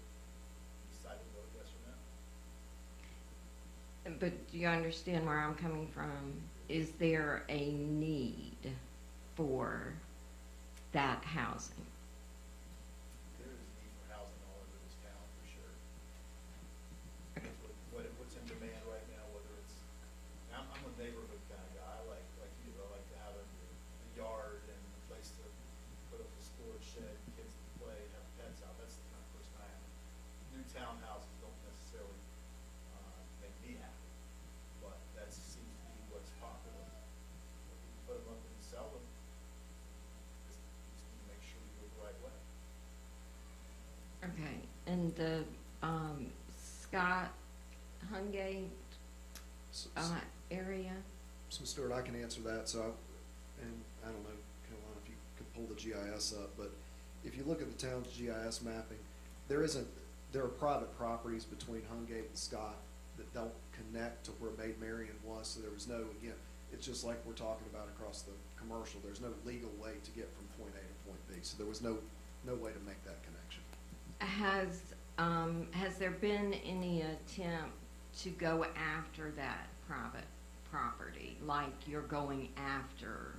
decide to vote yes or no. But do you understand where I'm coming from? Is there a need for that housing? There is a need for housing all over this town, for sure. Okay. What's in demand right now, whether it's, I'm a neighborhood kind of guy, like you, I like to have a yard and a place to put up a storage shed, kids to play, have pets out, that's the kind of person I am. New townhouses don't necessarily, make me happy, but that seems to be what's popular. If we can put them up and sell them, just need to make sure we do it the right way. Okay, and the Scott Hungate area? So Stuart, I can answer that, so, and I don't know, Caroline, if you could pull the GIS up, but if you look at the town's GIS mapping, there are private properties between Hungate and Scott that don't connect to where Maid Marian was, so there was no, again, it's just like we're talking about across the commercial, there's no legal way to get from point A to point B, so there was no way to make that connection. Has there been any attempt to go after that private property, like you're going after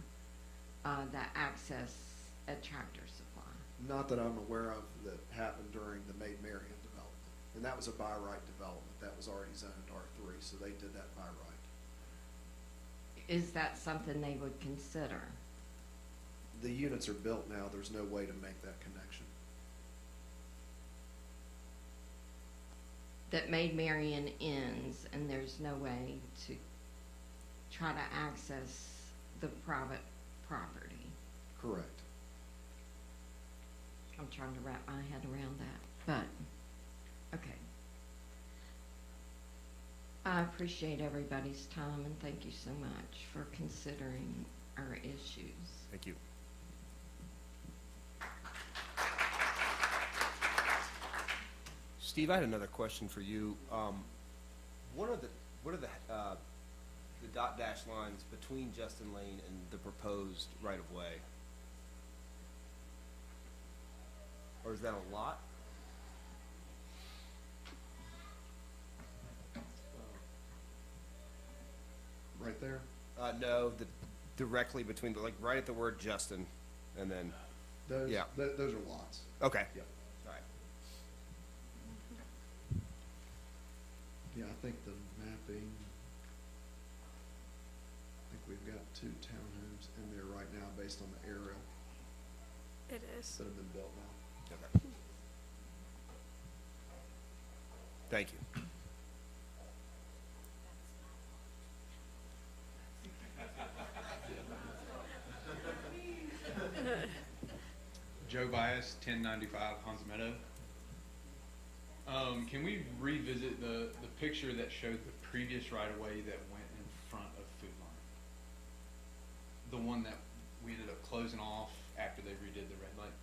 the access at Tractor Supply? Not that I'm aware of that happened during the Maid Marian development, and that was a by right development, that was already zoned R3, so they did that by right. Is that something they would consider? The units are built now, there's no way to make that connection. That Maid Marian ends and there's no way to try to access the private property? Correct. I'm trying to wrap my head around that, but, okay. I appreciate everybody's time and thank you so much for considering our issues. Thank you. Steve, I had another question for you. What are the the dot dash lines between Justin Lane and the proposed right-of-way? Or is that a lot? Right there? No, directly between, like, right at the word Justin, and then, Those, yeah. those are lots. Okay. Yep. All right. Yeah, I think the mapping, I think we've got 2 townhomes in there right now based on the aerial It is. that have been built now. Okay. Thank you. Joe Bias, 1095 Hans Meadow. Can we revisit the picture that showed the previous right-of-way that went in front of Food Line? The one that we ended up closing off after they redid the red light?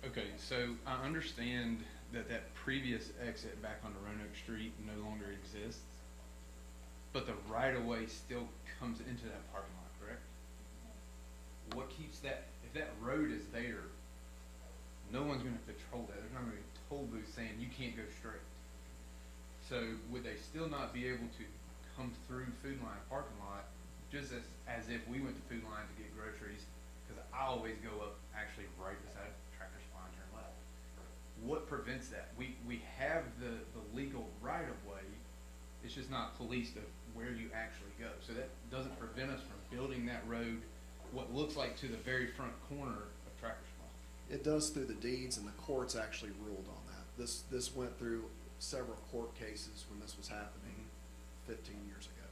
Okay, so I understand that that previous exit back onto Roanoke Street no longer exists, but the right-of-way still comes into that parking lot, correct? What keeps that, if that road is there, no one's gonna patrol that, there's not gonna be a toll booth saying you can't go straight. So would they still not be able to come through Food Line parking lot, just as if we went to Food Line to get groceries? Cause I always go up actually right beside Tractor Supply and turn left. What prevents that? We have the legal right of way, it's just not policed of where you actually go. So that doesn't prevent us from building that road, what looks like to the very front corner of Tractor Supply. It does through the deeds, and the courts actually ruled on that. This went through several court cases when this was happening 15 years ago.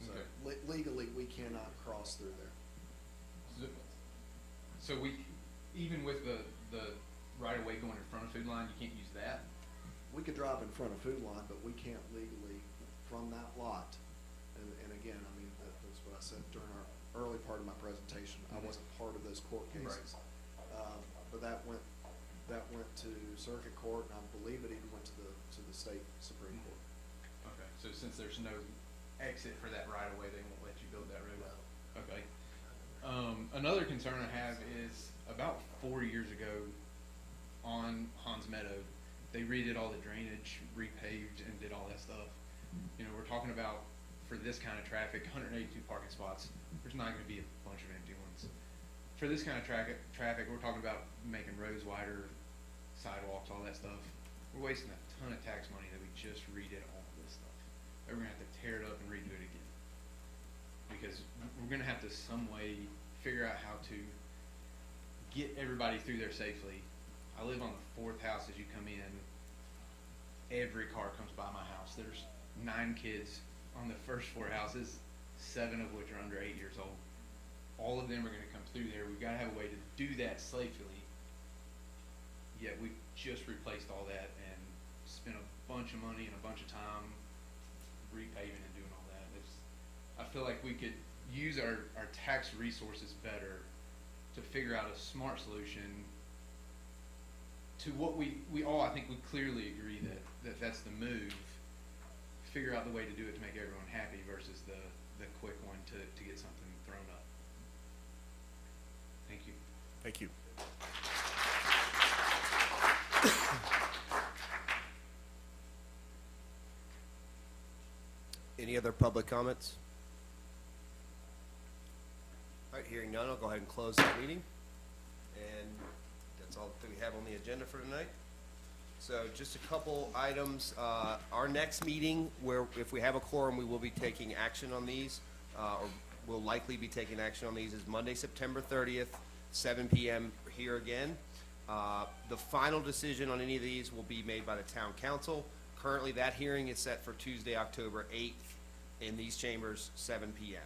So Okay. legally, we cannot cross through there. So we, even with the right of way going in front of Food Line, you can't use that? We could drive in front of Food Line, but we can't legally from that lot. And again, I mean, that's what I said during our early part of my presentation. I wasn't part of those court cases. But that went to circuit court, and I believe it even went to the state Supreme Court. Okay, so since there's no exit for that right of way, they won't let you build that road? Okay. Another concern I have is about 4 years ago on Hans Meadow, they redid all the drainage, repaved, and did all that stuff. You know, we're talking about, for this kind of traffic, 182 parking spots. There's not going to be a bunch of empty ones. For this kind of traffic, we're talking about making roads wider, sidewalks, all that stuff. We're wasting a ton of tax money that we just redid all of this stuff. And we're going to have to tear it up and redo it again. Because we're going to have to some way figure out how to get everybody through there safely. I live on the 4th house as you come in. Every car comes by my house. There's 9 kids on the first 4 houses, 7 of which are under 8 years old. All of them are going to come through there. We've got to have a way to do that safely. Yet we've just replaced all that and spent a bunch of money and a bunch of time repaving and doing all that. I feel like we could use our tax resources better to figure out a smart solution to what we all, I think, we clearly agree that that's the move. Figure out the way to do it to make everyone happy versus the quick one to get something thrown up. Thank you. Thank you. Any other public comments? All right, hearing none, I'll go ahead and close the meeting. And that's all that we have on the agenda for tonight. So just a couple items. Our next meeting, where if we have a quorum, we will be taking action on these, or will likely be taking action on these, is Monday, September 30th, 7 p.m. here again. The final decision on any of these will be made by the town council. Currently, that hearing is set for Tuesday, October 8th in these chambers, 7 p.m.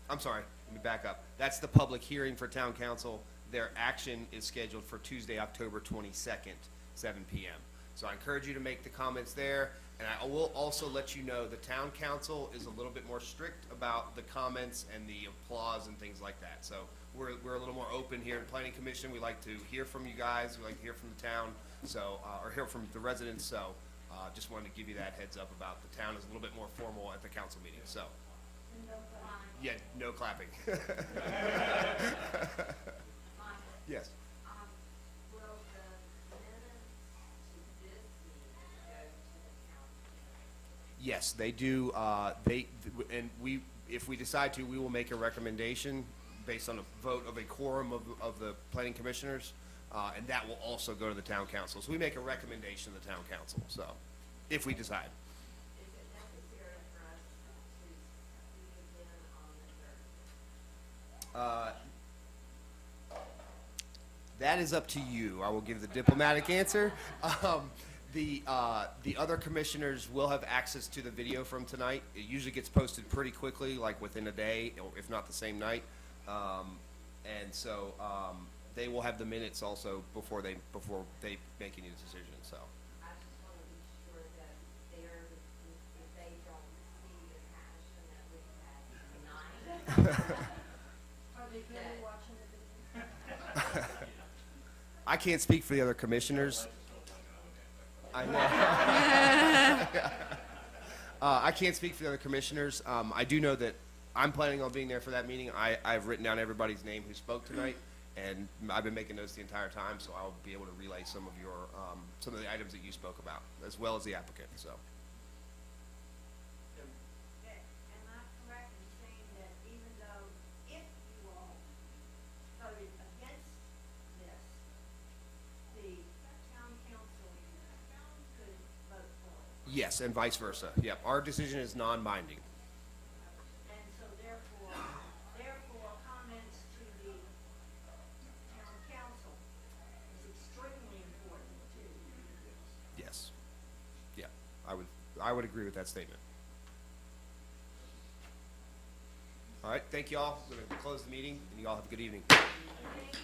I'm sorry, let me back up. That's the public hearing for town council. Their action is scheduled for Tuesday, October 22nd, 7 p.m. So I encourage you to make the comments there. And I will also let you know the town council is a little bit more strict about the comments and the applause and things like that. So we're a little more open here in Planning Commission. We like to hear from you guys. We like to hear from the town, so or hear from the residents. So just wanted to give you that heads up about the town is a little bit more formal at the council meeting. So yeah, no clapping. Yes. Yes, they do. If we decide to, we will make a recommendation based on a vote of a quorum of the planning commissioners, and that will also go to the town council. So we make a recommendation to the town council. So, if we decide. That is up to you. I will give the diplomatic answer. The other commissioners will have access to the video from tonight. It usually gets posted pretty quickly, like within a day, or if not the same night. And so they will have the minutes also before they make any decision. So. I just want to be sure that if they don't see the passion that we had tonight. Are they really watching the video? I can't speak for the other commissioners. I know. I can't speak for the other commissioners. I do know that I'm planning on being there for that meeting. I've written down everybody's name who spoke tonight, and I've been making notes the entire time, so I'll be able to relay some of the items that you spoke about, as well as the applicant. So. Am I correct in saying that even though if you all voted against this, the town council could vote for it? Yes, and vice versa. Yep, our decision is non-binding. And so therefore, comments to the town council is extremely important too. Yes. Yeah, I would agree with that statement. All right, thank you all. We're going to close the meeting, and you all have a good evening. Thank you.